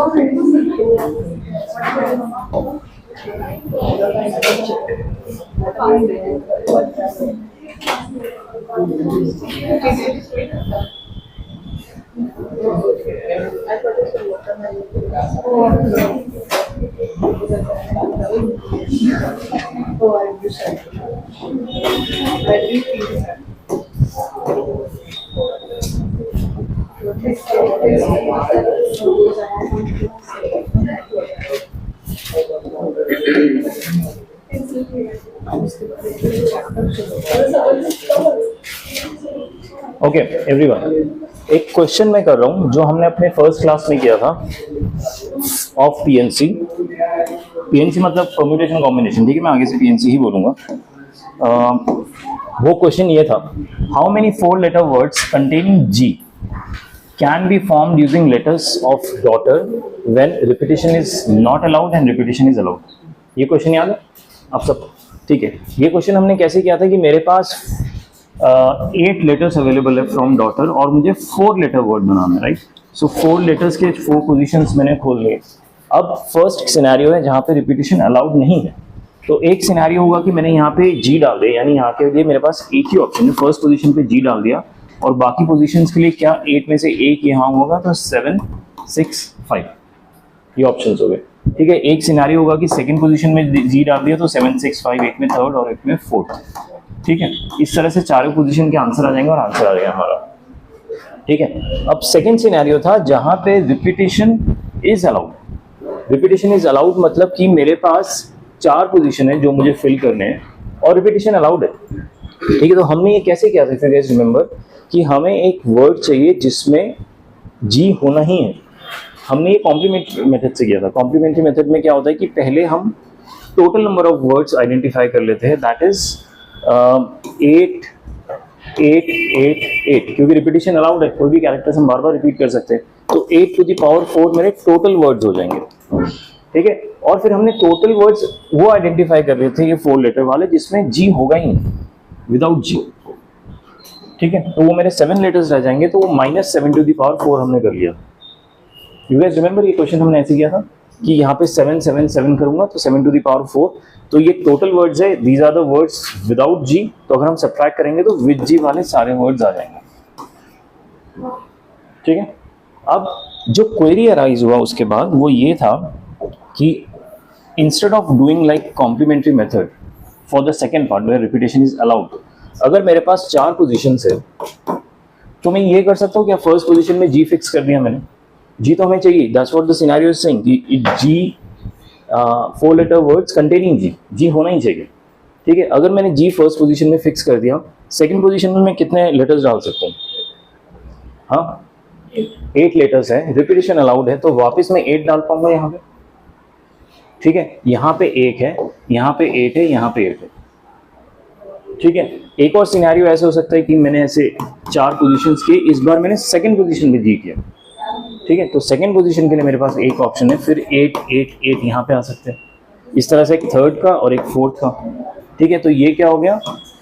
Okay everyone, एक question मैं कर रहा हूं जो हमने अपने फर्स्ट क्लास में किया था ऑफ पीएनसी। पीएनसी मतलब परम्यूटेशन कॉम्बिनेशन, ठीक है, मैं आगे से पीएनसी ही बोलूंगा। वो क्वेश्चन ये था, how many 4 letter words containing G can be formed using letters of daughter when repetition is not allowed and repetition is allowed. ये क्वेश्चन याद है आप सब? ठीक है, ये क्वेश्चन हमने कैसे किया था कि मेरे पास 8 लेटर्स अवेलेबल है फ्रॉम डॉटर और मुझे 4 लेटर वर्ड बनाना है, राइट। सो 4 लेटर्स के 4 पोजीशंस मैंने खोल लिए। अब फर्स्ट सिनेरियो है जहाँ पे रिपीटिशन अलाउड नहीं है। तो एक सिनेरियो होगा कि मैंने यहाँ पे जी डाल दिया, यानी यहाँ के लिए मेरे पास एक ही ऑप्शन है, फर्स्ट पोजीशन पे जी डाल दिया और बाकी पोजीशंस के लिए क्या 8 में से एक यहाँ होगा, तो 7, 6, 5 ये ऑप्शंस हो गए। ठीक है, एक सिनेरियो होगा कि सेकंड पोजीशन में जी डाल दिया तो 7, 6, 5, एक में थर्ड और एक में फोर्थ। ठीक है, इस तरह से चारों पोजीशन के आंसर आ जाएंगे और आंसर आ जाएगा हमारा। ठीक है, अब सेकंड सिनेरियो था जहां पे repetition is allowed. Repetition is allowed मतलब कि मेरे पास 4 पोजीशन है जो मुझे फिल करने हैं और रिपीटिशन अलाउड है। ठीक है, तो हमने ये कैसे किया था, इफ यू गाइस रिमेंबर, कि हमें एक वर्ड चाहिए जिसमें जी होना ही है। हमने ये कॉम्प्लीमेंट्री मेथड से किया था। कॉम्प्लीमेंट्री मेथड में क्या होता है कि पहले हम total number of words identify कर लेते हैं, दैट इज 8, 8, 8, 8, क्योंकि रिपीटिशन अलाउड है, कोई भी कैरेक्टर्स हम बार बार रिपीट कर सकते हैं। तो 8 टू द पावर 4 मेरे टोटल वर्ड्स हो जाएंगे। ठीक है, और फिर हमने टोटल वर्ड्स वो आइडेंटिफाई कर रहे थे, ये 4 लेटर वाले जिसमें जी होगा ही नहीं, विदाउट जी। ठीक है, तो वो मेरे 7 लेटर्स रह जाएंगे, तो वो -7 टू द पावर 4 हमने कर लिया। यू गाइस रिमेंबर, ये क्वेश्चन हमने ऐसे किया था कि यहाँ पे 7, 7, 7 करूंगा तो 7 टू द पावर 4, तो ये टोटल वर्ड्स है, these are the words without G. तो अगर हम सब्ट्रैक्ट करेंगे तो विद जी वाले सारे वर्ड्स आ जाएंगे। ठीक है, अब जो क्वेरी अराइज हुआ उसके बाद वो ये था कि instead of doing like complementary method for the second part where repetition is allowed, अगर मेरे पास 4 पोजीशंस है तो मैं ये कर सकता हूँ क्या, फर्स्ट पोजीशन में जी फिक्स कर दिया मैंने, जी तो हमें चाहिए, that's what the scenario is saying कि जी 4 लेटर वर्ड्स कंटेनिंग जी होना ही चाहिए। ठीक है, अगर मैंने जी फर्स्ट पोजीशन में फिक्स कर दिया, सेकंड पोजीशन में मैं कितने लेटर्स डाल सकता हूँ? हाँ, 8 लेटर्स है, रिपीटिशन अलाउड है, तो वापस मैं 8 डाल पाऊंगा यहाँ पे। ठीक है, यहाँ पे 1 है, यहाँ पे 8 है, यहाँ पे 8 है। ठीक है, एक और सिनेरियो ऐसे हो सकता है कि मैंने ऐसे 4 पोजीशंस किए, इस बार मैंने सेकंड पोजीशन में जी किया। ठीक है, तो सेकंड पोजीशन के लिए मेरे पास एक ऑप्शन है, फिर 8, 8, 8 यहाँ पे आ सकते हैं। इस तरह से एक थर्ड का और एक फोर्थ का। ठीक है, तो ये क्या हो गया,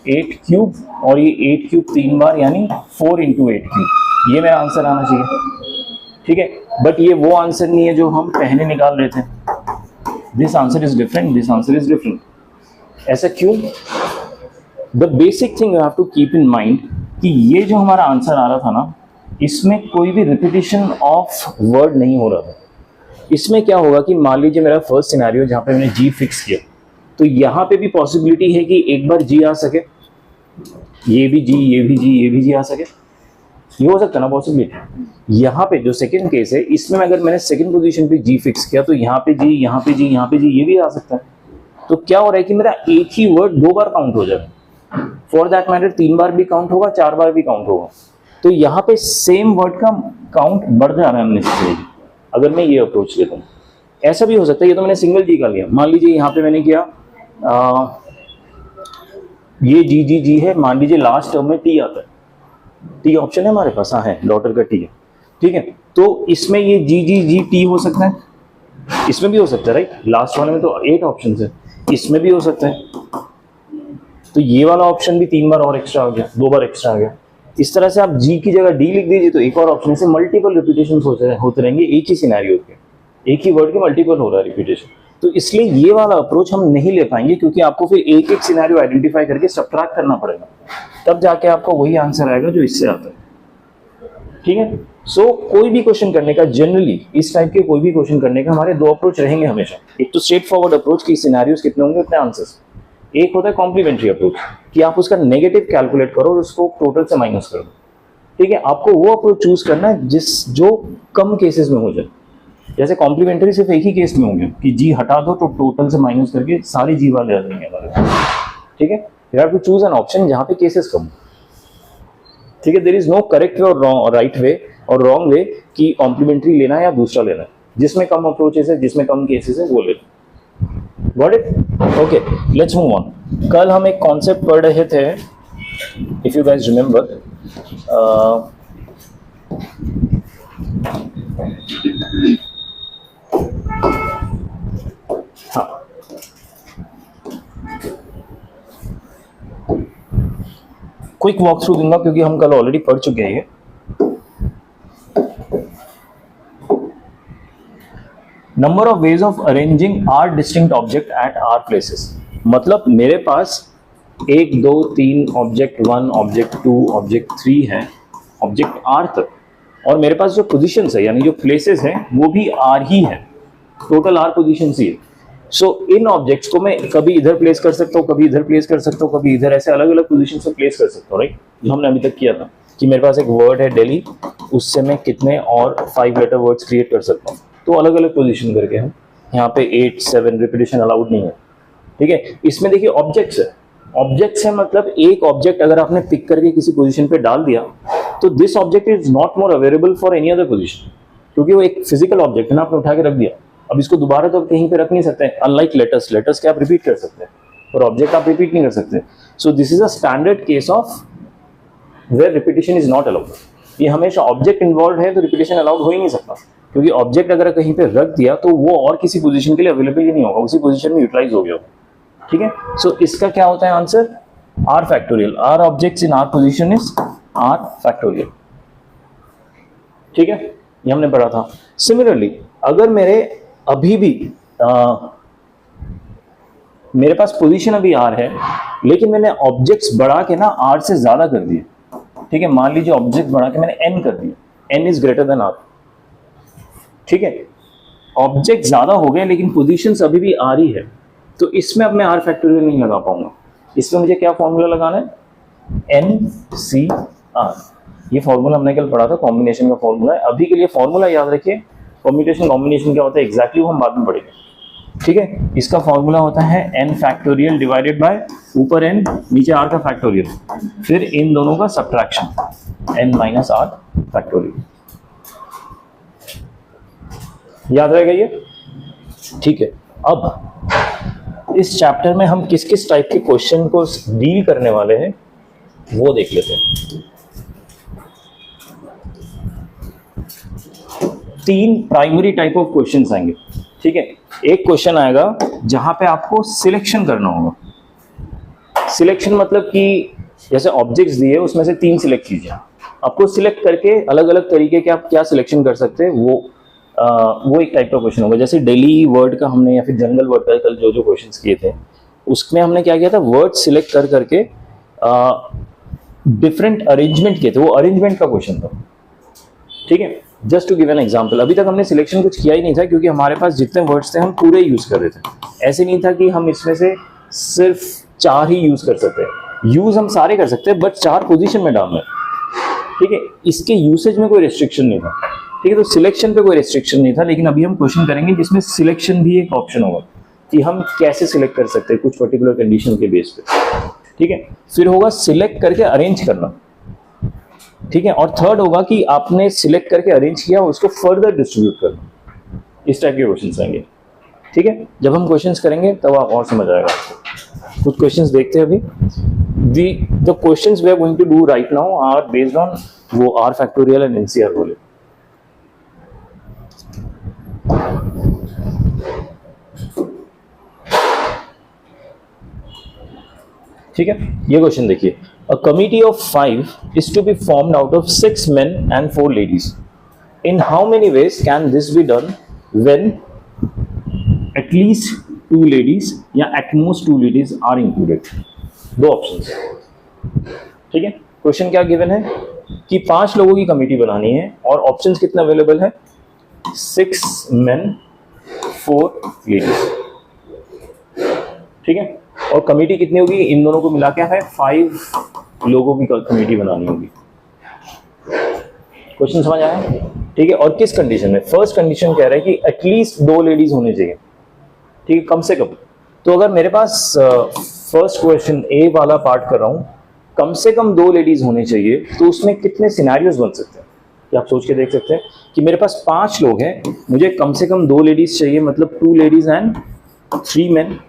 8 क्यूब, और ये 8 क्यूब 3 बार यानी 4 × 8 क्यूब, ये मेरा आंसर आना चाहिए। ठीक है, बट ये वो आंसर नहीं है जो हम पहले निकाल रहे थे। This answer is different, this answer is different. ऐसा क्यों? The basic thing you have to keep in mind कि ये जो हमारा आंसर आ रहा था ना, इसमें कोई भी रिपीटिशन ऑफ वर्ड नहीं हो रहा था। इसमें क्या होगा कि मान लीजिए मेरा फर्स्ट सिनेरियो जहाँ पे मैंने जी फिक्स किया, तो यहाँ पे भी पॉसिबिलिटी है कि एक बार जी आ सके, ये भी जी, ये भी जी, ये भी जी आ सके, ये हो सकता है ना पॉसिबिलिटी। यहाँ पे जो सेकंड केस है, इसमें अगर मैंने सेकंड पोजीशन पे जी फिक्स किया तो यहाँ पे जी, यहाँ पे जी, यहाँ पे जी, ये भी आ सकता है। तो क्या हो रहा है कि मेरा एक ही वर्ड 2 बार काउंट हो जाएगा, फॉर दैट मैटर 3 बार भी काउंट होगा, 4 बार भी काउंट होगा। तो यहाँ पे सेम वर्ड का काउंट बढ़ जा रहा है अननेसेसरी, अगर मैं ये अप्रोच लेता हूँ। ऐसा भी हो सकता है, ये तो मैंने सिंगल जी का लिया, मान लीजिए यहाँ पे मैंने किया ये जी जी जी है, मान लीजिए लास्ट टर्म में टी आता है, टी ऑप्शन है हमारे पास, हाँ है, डॉटर का टी है। ठीक है, तो इसमें ये जी जी जी टी हो सकता है, इसमें भी हो सकता है, राइट। लास्ट वाले में तो 8 ऑप्शन है, इसमें भी हो सकता है। तो ये वाला ऑप्शन भी 3 बार और एक्स्ट्रा आ गया, 2 बार एक्स्ट्रा आ गया। इस तरह से आप जी की जगह डी लिख दीजिए तो एक और ऑप्शन से मल्टीपल रिपीटेशन होते रहेंगे एक ही सिनेरियो के। एक ही वर्ड के मल्टीपल हो रहा है रिपीटेशन। तो इसलिए ये वाला अप्रोच हम नहीं ले पाएंगे, क्योंकि आपको फिर एक एक सिनेरियो आइडेंटिफाई करके सब्ट्रैक्ट करना पड़ेगा, तब जाके आपको वही आंसर आएगा जो इससे आता है। ठीक है, सो कोई भी क्वेश्चन करने का, जनरली इस टाइप के कोई भी क्वेश्चन करने का हमारे दो अप्रोच रहेंगे हमेशा। एक तो स्ट्रेट फॉरवर्ड अप्रोच की सिनेरियोस कितने होंगे उतने आंसर्स। एक होता है कॉम्प्लीमेंट्री अप्रोच कि आप उसका नेगेटिव कैलकुलेट करो और उसको टोटल से माइनस कर दो। ठीक है, आपको वो अप्रोच चूज करना है जो कम केसेस में हो जाए। जैसे कॉम्प्लीमेंट्री सिर्फ एक ही केस में होंगे कि जी हटा दो तो टोटल से माइनस करके सारी जी वाले आ जाएंगे हमारे। ठीक है, you have to choose an option जहां पे केसेस कम। ठीक है, there is no correct way और राइट वे और रॉन्ग वे कि कॉम्प्लीमेंट्री लेना है या दूसरा लेना है। जिसमें कम अप्रोचेस है, जिसमें कम केसेस है, वो लेना। Got it? Okay, let's move on. कल हम एक कॉन्सेप्ट पढ़ रहे थे, इफ यू गाइस रिमेंबर, हाँ, क्विक वॉक थ्रू दूंगा क्योंकि हम कल ऑलरेडी पढ़ चुके हैं। Number of ways of arranging r distinct object at r places. मतलब मेरे पास 1 2 3 ऑब्जेक्ट 1 ऑब्जेक्ट 2 ऑब्जेक्ट 3 है, ऑब्जेक्ट आर तक, और मेरे पास जो पोजीशंस है यानी जो प्लेसेस हैं वो भी आर ही है, टोटल आर पोजीशंस ही है। सो इन ऑब्जेक्ट्स को मैं कभी इधर प्लेस कर सकता हूँ, कभी इधर प्लेस कर सकता हूँ, कभी इधर, ऐसे अलग अलग पोजीशन में प्लेस कर सकता हूँ। राइट, जो हमने अभी तक किया था कि मेरे पास एक वर्ड है दिल्ली, उससे मैं कितने और 5 लेटर वर्ड्स क्रिएट कर सकता हूँ। तो अलग अलग पोजीशन करके हम यहाँ पे 8 7 रिपीटेशन अलाउड नहीं है। ठीक है, इसमें देखिए ऑब्जेक्ट्स है, ऑब्जेक्ट्स है मतलब एक ऑब्जेक्ट अगर आपने पिक करके किसी पोजीशन पे डाल दिया तो this object is not more available for any other position, क्योंकि वो एक फिजिकल ऑब्जेक्ट है ना, आपने उठा के रख दिया। अब इसको दोबारा तो कहीं पे रख नहीं सकते, अनलाइक लेटर्स, लेटर्स के आप रिपीट कर सकते हैं और ऑब्जेक्ट आप रिपीट नहीं कर सकते। So this is a standard case of where repetition is not allowed. ये हमेशा ऑब्जेक्ट इन्वॉल्व है तो रिपीटेशन अलाउड हो ही नहीं सकता, क्योंकि ऑब्जेक्ट अगर कहीं पे रख दिया तो वो और किसी पोजीशन के लिए अवेलेबल ही नहीं होगा, उसी पोजीशन में यूटिलाइज हो गया होगा। ठीक है, सो इसका क्या होता है answer? R factorial. R objects in r position is r factorial. ठीक है, ये हमने पढ़ा था। सिमिलरली अगर मेरे अभी भी मेरे पास पोजीशन अभी आर है, लेकिन मैंने ऑब्जेक्ट्स बढ़ा के ना आर से ज्यादा कर दिए। ठीक है, मान लीजिए ऑब्जेक्ट बढ़ा के मैंने एन कर दिया, n is greater than r. ठीक है, ऑब्जेक्ट ज्यादा हो गए लेकिन पोजीशंस अभी भी आर ही है, तो इसमें अब मैं आर फैक्टोरियल नहीं लगा पाऊंगा। इसमें मुझे क्या फॉर्मूला लगाना है? N C r. ये फॉर्मूला हमने कल पढ़ा था, कॉम्बिनेशन का फॉर्मूला है। अभी के लिए फॉर्मूला याद रखिए, परम्यूटेशन कॉम्बिनेशन क्या होता है एग्जैक्टली वो हम बाद में पढ़ेंगे। ठीक है, इसका फॉर्मूला होता है एन फैक्टोरियल डिवाइडेड बाय ऊपर एन नीचे आर का फैक्टोरियल, फिर इन दोनों का subtraction, n minus r factorial. याद रहेगा ये? ठीक है, अब इस चैप्टर में हम किस किस टाइप के क्वेश्चन को डील करने वाले हैं वो देख लेते हैं। 3 प्राइमरी टाइप ऑफ क्वेश्चंस आएंगे। ठीक है, एक क्वेश्चन आएगा जहां पे आपको सिलेक्शन करना होगा। सिलेक्शन मतलब कि जैसे ऑब्जेक्ट्स दिए उसमें से 3 सिलेक्ट कीजिए, आपको सिलेक्ट करके अलग अलग तरीके के आप क्या सिलेक्शन कर सकते हैं वो एक टाइप का क्वेश्चन होगा। जैसे डेली वर्ड का हमने या फिर जंगल वर्ड का कल जो क्वेश्चंस किए थे उसमें हमने क्या किया था, वर्ड सिलेक्ट कर करके डिफरेंट अरेंजमेंट किए थे, वो अरेंजमेंट का क्वेश्चन था। ठीक है, just to give an example, अभी तक हमने सिलेक्शन कुछ किया ही नहीं था क्योंकि हमारे पास जितने वर्ड्स थे हम पूरे यूज कर रहे थे। ऐसे नहीं था कि हम इसमें से सिर्फ 4 ही यूज कर सकते हैं, यूज हम सारे कर सकते हैं बट 4 पोजीशन में डालना है। ठीक है, इसके यूसेज में कोई रिस्ट्रिक्शन नहीं था। ठीक है, तो सिलेक्शन पे कोई रिस्ट्रिक्शन नहीं था, लेकिन अभी हम क्वेश्चन करेंगे जिसमें सिलेक्शन भी एक ऑप्शन होगा कि हम कैसे सिलेक्ट कर सकते हैं कुछ पर्टिकुलर कंडीशन के बेस पे। ठीक है, फिर होगा सिलेक्ट करके अरेंज करना। ठीक है, और थर्ड होगा कि आपने सिलेक्ट करके अरेंज किया उसको फर्दर डिस्ट्रीब्यूट करना। इस टाइप के क्वेश्चंस आएंगे। ठीक है, जब हम क्वेश्चंस करेंगे तब आप और समझ आएगा आपको। कुछ क्वेश्चंस देखते हैं अभी। The questions we are going to do right now are based on वो आर फैक्टोरियल एंड एनसीआर बोले। ठीक है, ये क्वेश्चन देखिए, a committee of 5 is to be formed out of 6 men and 4 ladies. In how many ways can this be done when at least 2 ladies या at most 2 ladies are included. दो option, ठीक है। Question क्या गिवन है कि 5 लोगों की कमेटी बनानी है और ऑप्शंस कितने अवेलेबल है, 6 मेन 4 लेडीज, ठीक है। और कमेटी कितनी होगी, इन दोनों को मिला के है 5 लोगों की कमेटी बनानी होगी। क्वेश्चन समझ आया, ठीक है। और किस कंडीशन में, फर्स्ट कंडीशन कह रहा है कि एटलीस्ट 2 लेडीज होने चाहिए, ठीक है, कम से कम। तो अगर मेरे पास फर्स्ट क्वेश्चन ए वाला पार्ट कर रहा हूं, कम से कम 2 लेडीज होने चाहिए, तो उसमें कितने सिनेरियोज बन सकते हैं, कि आप सोच के देख सकते हैं कि मेरे पास 5 लोग हैं, मुझे कम से कम 2 लेडीज चाहिए, मतलब 2 लेडीज एंड 3 मेन।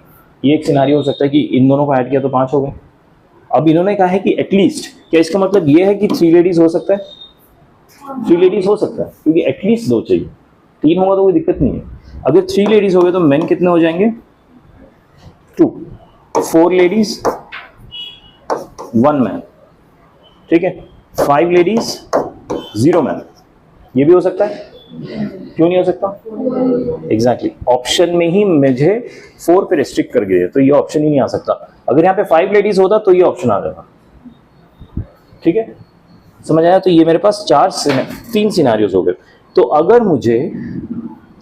ये एक सिनेरियो हो सकता है कि इन दोनों को ऐड किया तो 5 हो गए। अब इन्होंने कहा है कि एटलीस्ट, क्या इसका मतलब ये है कि 3 लेडीज हो सकता है, 3 लेडीज हो सकता है, क्योंकि एटलीस्ट 2 चाहिए, 3 होगा तो कोई दिक्कत नहीं है। अगर 3 लेडीज हो गए तो मेन कितने हो जाएंगे, 2, 4 लेडीज 1 मैन, ठीक है, 5 लेडीज 0 मैन। ये भी हो सकता है, क्यों नहीं हो सकता, एग्जैक्टली ऑप्शन में ही मुझे 4 पे रिस्ट्रिक्ट कर गए, तो ये ऑप्शन ही नहीं आ सकता। अगर यहाँ पे 5 लेडीज होता तो ये ऑप्शन आ जाता, ठीक है, समझ आया। तो ये मेरे पास 3 सिनेरियोज हो गए। तो अगर मुझे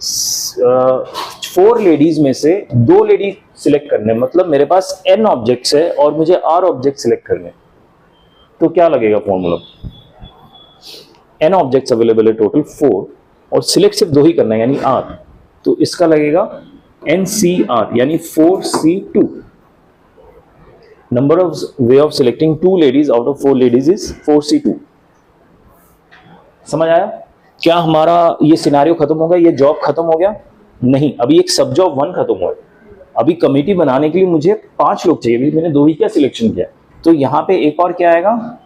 4 लेडीज में से 2 लेडीज सिलेक्ट करने, मतलब मेरे पास n ऑब्जेक्ट्स है और मुझे r ऑब्जेक्ट सिलेक्ट करने, तो क्या लगेगा फॉर्मूला, n ऑब्जेक्ट्स अवेलेबल है टोटल 4 और सिलेक्ट सिर्फ 2 ही करना है यानी r, तो इसका लगेगा NCR यानी 4C2। Number of way of selecting 2 ladies out of 4 ladies is 4C2। समझ आया। क्या हमारा ये सिनेरियो खत्म हो गया, ये जॉब खत्म हो गया, नहीं, अभी एक सब जॉब 1 खत्म हुआ है। अभी कमेटी बनाने के लिए मुझे 5 लोग चाहिए, मैंने 2 ही क्या सिलेक्शन किया, तो यहां पे एक और क्या आएगा,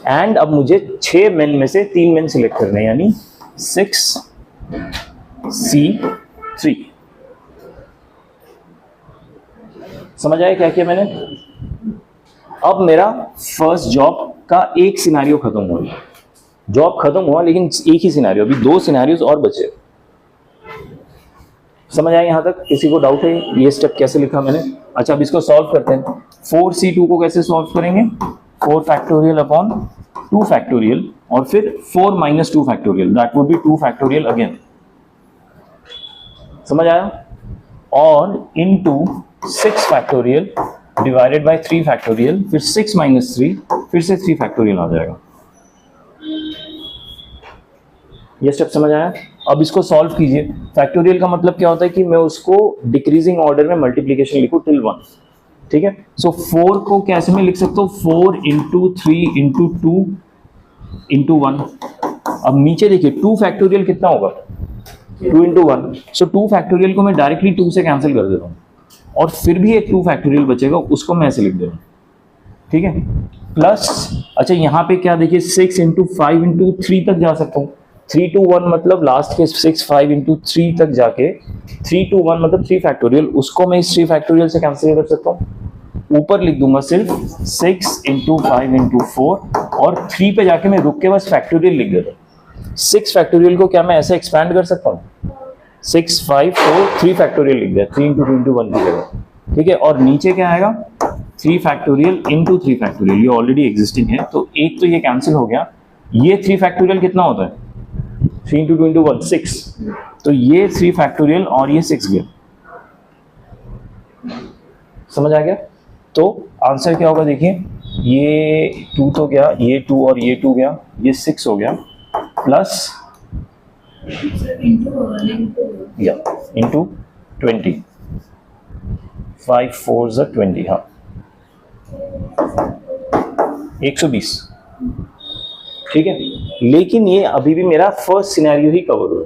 एंड अब मुझे 6 मेन में से 3 मेन सिलेक्ट करने हैं, यानी 6C3। समझ आया क्या किया मैंने। अब मेरा फर्स्ट जॉब का एक सिनेरियो खत्म हुआ, जॉब खत्म हुआ लेकिन एक ही सिनेरियो, अभी 2 सिनेरियोज और बचे। समझ आया यहाँ तक, किसी को डाउट है ये स्टेप कैसे लिखा मैंने। अच्छा, अब इसको सॉल्व करते हैं। 4C2 को कैसे सॉल्व करेंगे, 4 फैक्टोरियल अपॉन 2 फैक्टोरियल और फिर 4 minus 2 factorial, that would be 2 factorial again. समझ आया। और into 6 factorial divided bye 3 factorial, फिर 6 माइनस 3, फिर से 3 फैक्टोरियल आ जाएगा। ये स्टेप समझ आया। अब इसको सॉल्व कीजिए। फैक्टोरियल का मतलब क्या होता है कि मैं उसको डिक्रीजिंग ऑर्डर में मल्टीप्लीकेशन लिखूं टिल 1, ठीक है। सो 4 को कैसे मैं लिख सकता हूं, 4 इंटू 3 इंटू 2 इंटू 1। अब नीचे देखिए 2 फैक्टोरियल कितना होगा, 2 इंटू 1। सो 2 फैक्टोरियल को मैं डायरेक्टली 2 से कैंसिल कर देता हूँ और फिर भी एक 2 फैक्टोरियल बचेगा, उसको मैं ऐसे लिख दे रहा हूँ, ठीक है। प्लस अच्छा यहाँ पे क्या देखिए 6 इंटू 5 इंटू 3 तक जा सकता हूँ। 3 to 1 मतलब लास्ट के 6 5 इंटू 3 तक जाके 3 to 1 मतलब 3 फैक्टोरियल, उसको मैं इस 3 फैक्टोरियल से कैंसिल कर सकता हूँ। ऊपर लिख दूंगा सिर्फ 6 इंटू 5 इंटू 4 और 3 पे जाके मैं रुक के बस फैक्टोरियल लिख देता हूँ। 6 फैक्टोरियल को क्या मैं ऐसे एक्सपैंड कर सकता हूँ, 6 5 4 3 फैक्टोरियल लिख दिया, 3 इंटू 2 इंटू 1 की जगह, ठीक है। और नीचे क्या आएगा 3 फैक्टोरियल इंटू 3 फैक्टोरियल, ये ऑलरेडी एग्जिस्टिंग है तो एक तो ये कैंसिल हो गया। ये 3 फैक्टोरियल कितना होता है, 3 इंटू 2 इंटू 1 6, तो ये 3 फैक्टोरियल और ये 6 गया। समझ आ गया। तो आंसर क्या होगा देखिए, ये 2 तो गया, ये 2 और ये 2 गया, ये 6 हो गया प्लस या इंटू 20, 5 4 ज़ा 20, हाँ 120, ठीक है। लेकिन ये अभी भी मेरा फर्स्ट सिनेरियो ही कवर हुआ।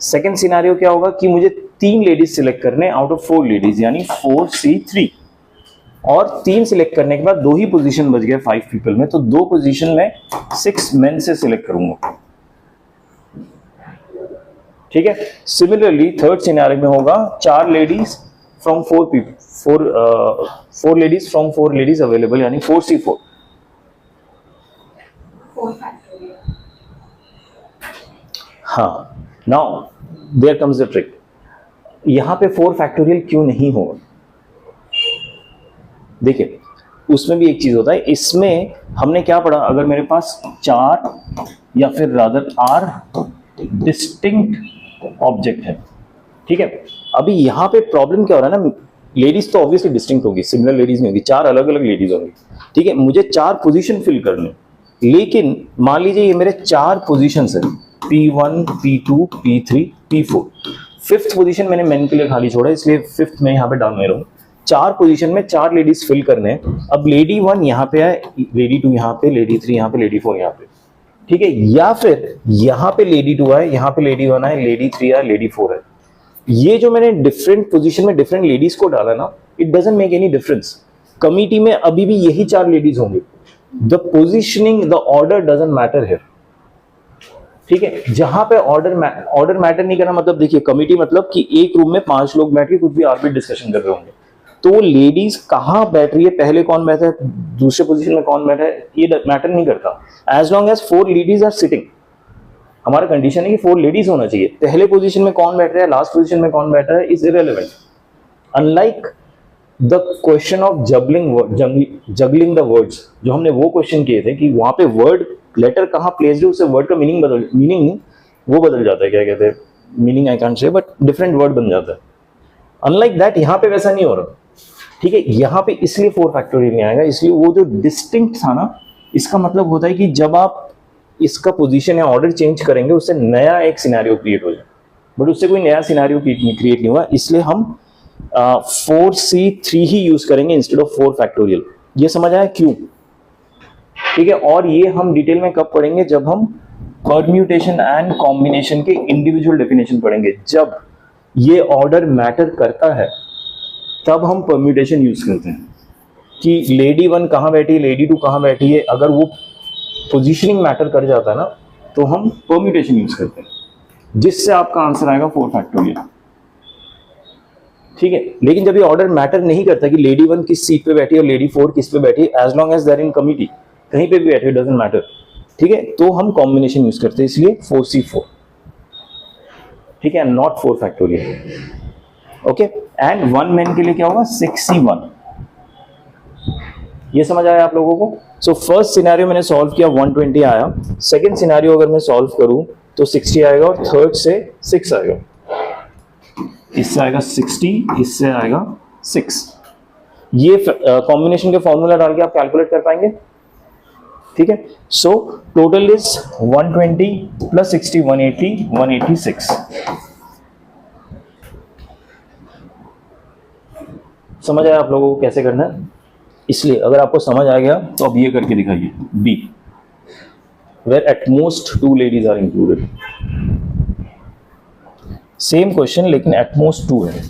सेकंड सिनेरियो क्या होगा कि मुझे 3 लेडीज सिलेक्ट करने आउट ऑफ 4 लेडीज, यानी 4C3, और 3 सिलेक्ट करने के बाद 2 ही पोजीशन बच गए 5 पीपल में, तो 2 पोजीशन में 6 मेन से सिलेक्ट करूंगा, ठीक है। सिमिलरली थर्ड सिनेरियो में होगा 4 ladies from 4 people, 4 ladies from 4 ladies available, यानी 4C4। हाँ, now there comes the trick, यहां पे 4 फैक्टोरियल क्यों नहीं होगा? देखिए उसमें भी एक चीज होता है, इसमें हमने क्या पढ़ा, अगर मेरे पास 4 या फिर रादर आर डिस्टिंक्ट ऑब्जेक्ट है, ठीक है। अभी यहाँ पे प्रॉब्लम क्या हो रहा है ना, लेडीज तो ऑब्वियसली डिस्टिंक्ट होगी, सिमिलर लेडीज नहीं होगी, 4 अलग अलग लेडीज होंगी, ठीक है। मुझे 4 पोजीशन फिल करने, लेकिन मान लीजिए ये मेरे 4 पोजीशन है, P1 P2 P3 P4, 5th position मैंने मेन के लिए खाली छोड़ा, इसलिए 5th में यहाँ पे डाल रहा हूँ। 4 पोजीशन में 4 लेडीज फिल करने हैं। अब लेडी 1 यहाँ पे है, लेडी 2 यहाँ पे, लेडी 3 यहाँ पे, लेडी 4 यहाँ पे, ठीक है। या फिर यहाँ पे लेडी 2 है, यहाँ पे लेडी 1 है, लेडी 3 है, लेडी 4 है। ये जो मैंने डिफरेंट पोजीशन में डिफरेंट लेडीज को डाला ना, it doesn't make any difference. Committee में अभी भी यही 4 लेडीज होंगे। The positioning, the order doesn't matter here, ठीक है। जहां पे ऑर्डर मैटर नहीं करना, मतलब देखिए कमिटी मतलब कि एक रूम में 5 लोग बैठ के कुछ भी आर्बिट डिस्कशन कर रहे होंगे, तो वो लेडीज कहां बैठ रही है, पहले कौन बैठा है, दूसरे पोजीशन में कौन बैठा है, ये मैटर नहीं करता। As long as 4 ladies are sitting, हमारा कंडीशन है कि 4 लेडीज होना चाहिए। पहले पोजीशन में कौन बैठ रहा है, लास्ट पोजीशन में कौन बैठ रहा है, is irrelevant. Unlike the question of juggling the words, जो हमने वो क्वेश्चन किए थे कि वहां पे वर्ड लेटर कहां प्लेस्ड है, उससे वर्ड का मीनिंग वो बदल जाता है, क्या कहते हैं, meaning I can't say, but different word बन जाता है। अनलाइक दैट यहाँ पे वैसा नहीं हो रहा, ठीक है। यहाँ पे इसलिए 4 फैक्टोरियल नहीं आएगा, इसलिए वो जो डिस्टिंक्ट था ना, इसका मतलब होता है कि जब आप इसका पोजीशन या ऑर्डर चेंज करेंगे, उससे नया एक सिनेरियो क्रिएट हो जाए, बट उससे कोई नया सिनेरियो क्रिएट नहीं हुआ, इसलिए हम 4C3 ही यूज करेंगे इंस्टेड ऑफ 4 फैक्टोरियल। ये समझ आया क्यों? ठीक है। और ये हम डिटेल में कब पढ़ेंगे, जब हम परम्यूटेशन एंड कॉम्बिनेशन के इंडिविजुअल डेफिनेशन पढ़ेंगे। जब ये ऑर्डर मैटर करता है तब हम परम्यूटेशन यूज करते हैं कि लेडी 1 कहाँ बैठी है, लेडी 2 कहाँ बैठी है। अगर वो पोजीशनिंग मैटर कर जाता है ना, तो हम परम्यूटेशन यूज करते हैं, जिससे आपका आंसर आएगा 4 फैक्टोरियल, ठीक है। लेकिन जब ये ऑर्डर मैटर नहीं करता कि लेडी 1 किस सीट पे बैठी है और लेडी 4 किस पे बैठी है, as long as they're in committee, कहीं पे भी बैठे, डजंट मैटर, ठीक है, तो हम कॉम्बिनेशन यूज करते हैं, इसलिए 4C4, ठीक है, not 4 factorial. Okay. And 1 man के लिए क्या होगा, 6C1। ये समझ आया आप लोगों को? सो फर्स्ट सिनेरियो मैंने सॉल्व किया, 120 आया। सेकंड सिनेरियो अगर मैं सॉल्व करूं तो 60 आएगा, और थर्ड से 6 आएगा, इससे आएगा 60, इससे आएगा 6। ये कॉम्बिनेशन के फॉर्मूला डाल के आप कैलकुलेट कर पाएंगे, ठीक है। So total is 120 plus 60, 180, 186। समझ आया आप लोगों को कैसे करना है? इसलिए अगर आपको समझ आ गया तो अब ये करके दिखाइए, B, where at most 2 ladies are included. Same question लेकिन एट मोस्ट 2 है।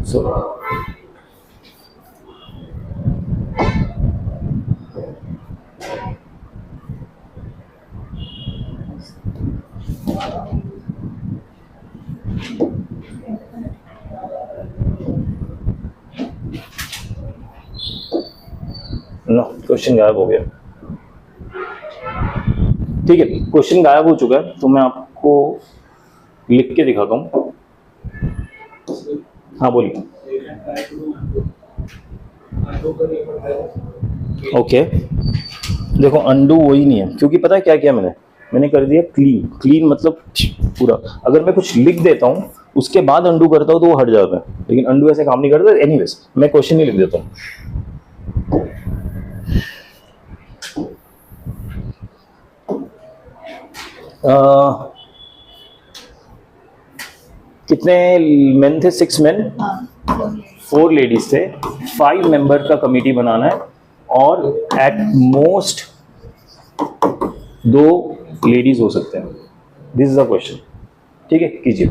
सो नो, क्वेश्चन गायब हो गया, ठीक है। क्वेश्चन गायब हो चुका है, तो मैं आपको लिख के दिखाता हूं। हाँ बोलिए। ओके, देखो अंडू वही नहीं है, क्योंकि पता है क्या किया मैंने कर दिया क्लीन। क्लीन मतलब पूरा। अगर मैं कुछ लिख देता हूं उसके बाद अंडू करता हूं तो वो हट जाता है, लेकिन अंडू ऐसे काम नहीं करता। एनीवेज मैं क्वेश्चन ही लिख देता हूं। कितने मेन थे? 6 मेन, 4 लेडीज थे। 5 मेंबर का कमेटी बनाना है, और एट मोस्ट 2 लेडीज हो सकते हैं। दिस इज द क्वेश्चन, ठीक है, कीजिए।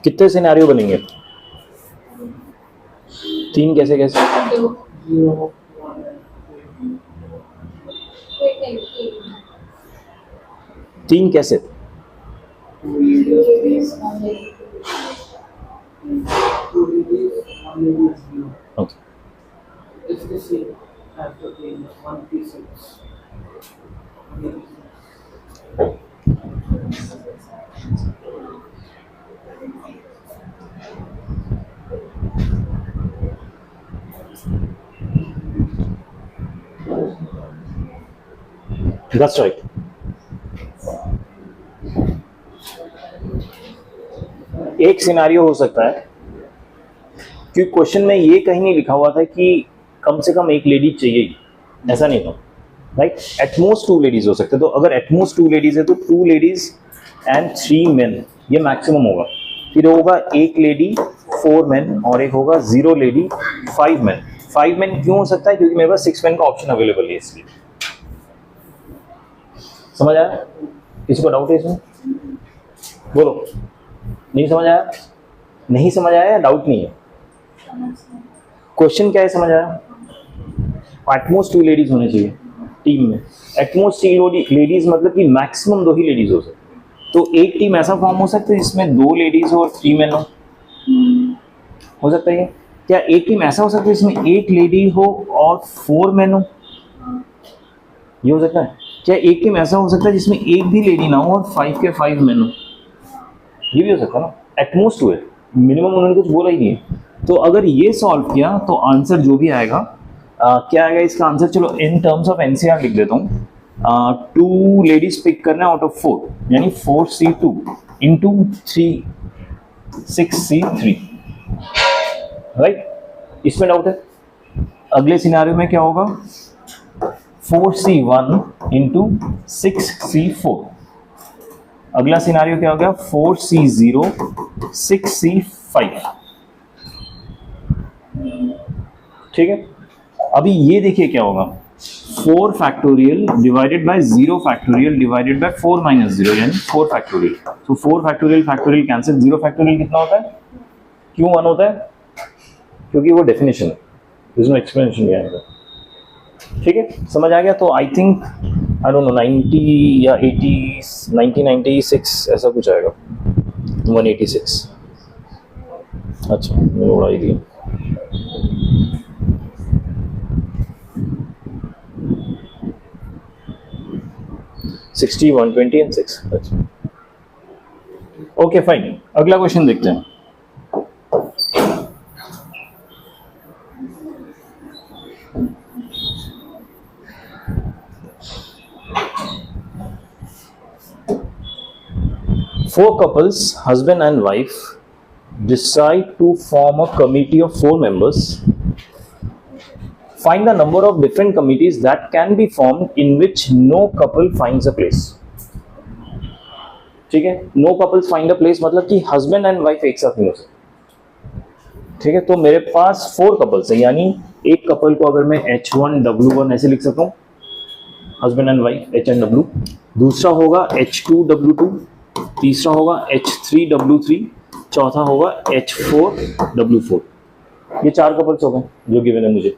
कितने सिनेरियो बनेंगे? 3 कैसे कैसे? तीन कैसे? Okay that's right. एक सिनारियो हो सकता है क्योंकि क्वेश्चन में ये कहीं नहीं लिखा हुआ था कि कम से कम एक लेडी चाहिए ही, ऐसा नहीं था, राइट? एटमोस्ट 2 लेडीज हो सकते हैं। तो अगर एटमोस्ट 2 लेडीज है तो 2 लेडीज एंड 3 मेन, ये मैक्सिमम होगा। फिर होगा 1 लेडी 4 मेन और एक होगा 0 लेडी 5 मेन। 5 मेन क्यों हो सकता है? क्योंकि मेरे पास 6 मेन का ऑप्शन अवेलेबल है, इसलिए। समझ आया? किसी को डाउट है इसमें? बोलो। नहीं समझ आया? नहीं समझ आया या डाउट नहीं है? क्वेश्चन क्या है, समझ आया? एटमोस्ट 2 लेडीज होने चाहिए टीम में। एटमोस्ट 3 लेडीज मतलब कि मैक्सिमम 2 ही लेडीज हो सकती। तो एक टीम ऐसा फॉर्म हो सकता है जिसमें 2 लेडीज हो और 3 मेन हो सकता है। क्या एक टीम ऐसा हो सकता है जिसमें 1 लेडी हो और 4 मेन हो? ये हो सकता है। क्या एक टीम ऐसा हो सकता है जिसमें एक भी लेडी ना हो और 5 के 5 मेन हो? ये भी हो सकता है ना। एटमोस्ट 2 है, मिनिमम उन्होंने कुछ बोला ही नहीं है। तो अगर ये सॉल्व किया तो आंसर जो भी आएगा, क्या आएगा इसका आंसर? चलो इन टर्म्स ऑफ एनसीआर लिख देता हूँ। 2 लेडीज पिक करना आउट ऑफ 4, यानी 4C2 इंटू 6C3, राइट? इसमें डाउट है? अगले सिनारियो में क्या होगा? 4C1 into 6C4। अगला सिनारियो क्या हो गया? 4C0 6C5। ठीक है। अभी ये देखिए क्या होगा, 4 factorial divided bye 0 factorial divided bye 4 minus 0, यानी 4 फैक्टोरियल। तो 4 फैक्टोरियल फैक्टोरियल कैंसिल, 0 फैक्टोरियल कितना होता है? क्यों 1 होता है? क्योंकि वो डेफिनेशन है, इसमें एक्सप्लेनेशन नहीं आएगा। ठीक है, समझ आ गया? तो I think I don't know 90 या 80 1996 ऐसा कुछ आएगा, 186। अच्छा मैंने उड़ा ही दिया। $60, $120 and $6। अच्छा ओके फाइन, अगला क्वेश्चन देखते हैं। Four couples, husband and wife, decide to form a committee of 4 members. Find the number of different committees that can be formed in which no couple finds a place. ठीक है, no couples find a place मतलब कि husband and wife एक साथ नहीं हो सकते। ठीक है, तो मेरे पास 4 couples है, यानी एक couple को अगर मैं H1W1 ऐसे लिख सकता हूँ, husband and wife H and W। दूसरा होगा H2W2, तीसरा होगा H3W3, चौथा होगा H4W4। ये 4 कपल्स हो गए जो गिवन है मुझे।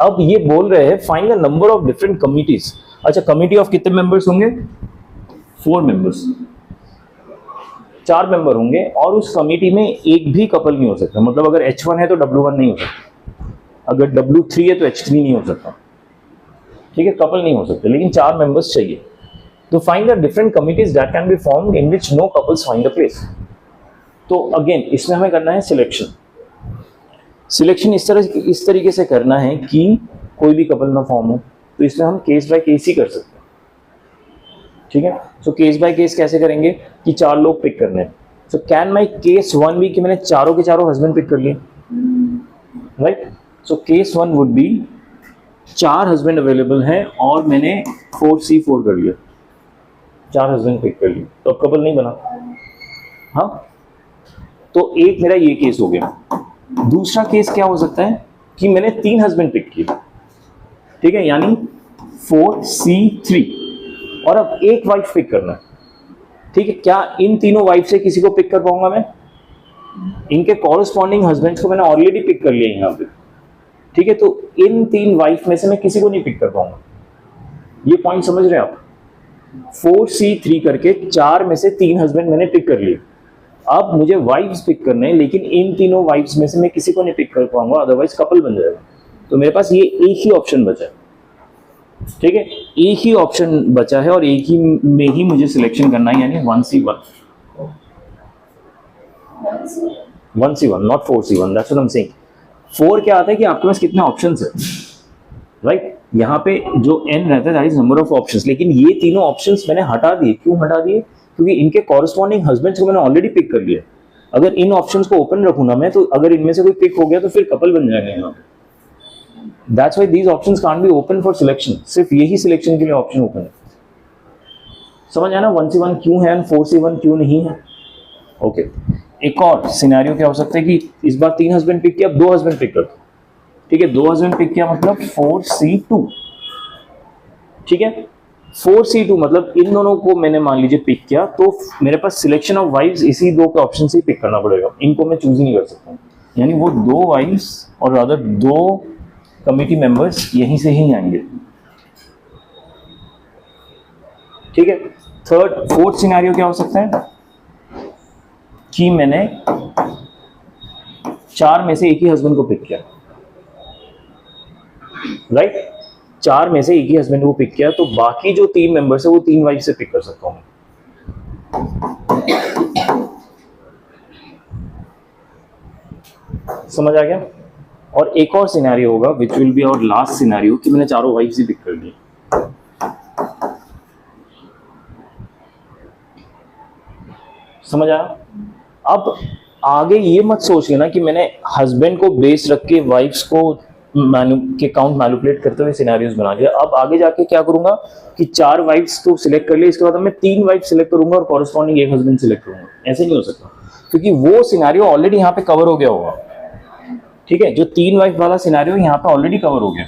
अब ये बोल रहे हैं find the number of different committees. अच्छा, कमिटी ऑफ कितने मेंबर्स होंगे? 4 मेंबर्स, 4 मेंबर होंगे और उस कमिटी में एक भी कपल नहीं हो सकता। मतलब अगर H1 है तो W1 नहीं हो सकता, अगर W3 है तो H3 नहीं हो सकता। ठीक है, कपल नहीं हो सकते, लेकिन 4 मेंबर्स चाहिए। तो find the different committees that can be formed in which no couples find a place. तो अगेन इसमें हमें करना है सिलेक्शन। सिलेक्शन इस तरीके से करना है कि कोई भी कपल ना फॉर्म हो। तो इसमें हम केस बाय केस ही कर सकते हैं। ठीक है, सो केस बाय केस कैसे करेंगे कि 4 लोग पिक करने हैं। So can my case 1 be कि मैंने चारों के चारों हस्बैंड पिक कर लिए, right? So case 1 would be 4 husband available हैं और मैंने 4C4 कर लिया, 4 हस्बैंड पिक कर लिए, तो अब कपल नहीं बना। हाँ, तो एक मेरा ये केस हो गया। दूसरा केस क्या हो सकता है कि मैंने 3 हस्बैंड पिक किए, ठीक है, यानी 4C3, और अब एक वाइफ पिक करना है। ठीक है, क्या इन तीनों वाइफ से किसी को पिक कर पाऊंगा मैं? इनके कॉरेस्पॉन्डिंग हस्बैंड्स को मैंने ऑलरेडी पिक कर लिया यहाँ पे, ठीक है। तो इन 3 वाइफ में से मैं किसी को नहीं पिक कर पाऊंगा, ये पॉइंट समझ रहे हैं आप। 4C3 करके 4 में से 3 हस्बैंड मैंने पिक कर लिए। अब मुझे वाइफ्स पिक करने हैं, लेकिन इन तीनों वाइफ्स में से मैं किसी को नहीं पिक कर पाऊंगा, अदरवाइज कपल बन जाएगा। तो मेरे पास ये एक ही ऑप्शन बचा है, ठीक है, एक ही ऑप्शन बचा है और एक ही में ही मुझे सिलेक्शन करना है, यानी 1C1 not 4C1, that's what I am saying. 4 क्या आता है कि आपके पास कितने ऑप्शंस है, राइट। यहाँ पे जो n रहता है that is number of options, लेकिन ये तीनों ऑप्शंस मैंने हटा दिए। क्यों हटा दिए? क्योंकि इनके कॉरेस्पॉन्डिंग हस्बैंड्स को मैंने ऑलरेडी पिक कर लिया। अगर इन ऑप्शंस को ओपन रखूँ ना मैं, तो अगर इनमें से कोई पिक हो गया तो फिर कपल बन जाएगा यहाँ। That's why these options can't be open for selection, सिर्फ यही सिलेक्शन के लिए ऑप्शन ओपन है। समझ आया ना 1C1 क्यों है और 4C1 क्यों नहीं है? ओके, एक और सिनेरियो क्या हो सकता है कि इस बार 3 हस्बैंड पिक किया, अब 2 हस्बैंड पिक करते, ठीक है। 2 हस्बैंड पिक किया मतलब 4C2, ठीक है। 4C2 मतलब इन दोनों को मैंने मान लीजिए पिक किया, तो मेरे पास सिलेक्शन ऑफ वाइफ्स इसी 2 के ऑप्शन से ही पिक करना पड़ेगा, इनको मैं चूज ही नहीं कर सकता। यानी वो 2 वाइफ्स और अदर 2 कमिटी मेंबर्स यहीं से ही आएंगे, ठीक है। फोर्थ सिनेरियो क्या हो सकता है कि मैंने 4 में से एक ही हस्बैंड को पिक किया, राइट। 4 में से एक ही हस्बैंड को पिक किया, तो बाकी जो 3 मेंबर्स है वो 3 वाइफ से पिक कर सकता हूं। समझ आ गया? और एक और सिनेरियो होगा which will be our last scenario कि मैंने चारों वाइफ से पिक कर ली। समझ आया? अब आगे ये मत सोच लेना कि मैंने हस्बैंड को बेस रख के वाइफ्स को के काउंट मैनिपुलेट करते हुए सिनेरियोस बना लिया। अब आगे जाके क्या करूंगा कि 4 वाइफ्स तो सिलेक्ट कर लिए, इसके बाद मैं 3 वाइफ सिलेक्ट करूंगा और कॉरेस्पॉन्डिंग एक हस्बैंड सिलेक्ट करूंगा। ऐसे नहीं हो सकता, क्योंकि वो सिनेरियो ऑलरेडी यहाँ पे कवर हो गया होगा, ठीक है। जो 3 वाइफ वाला सिनेरियो यहाँ पे ऑलरेडी कवर हो गया।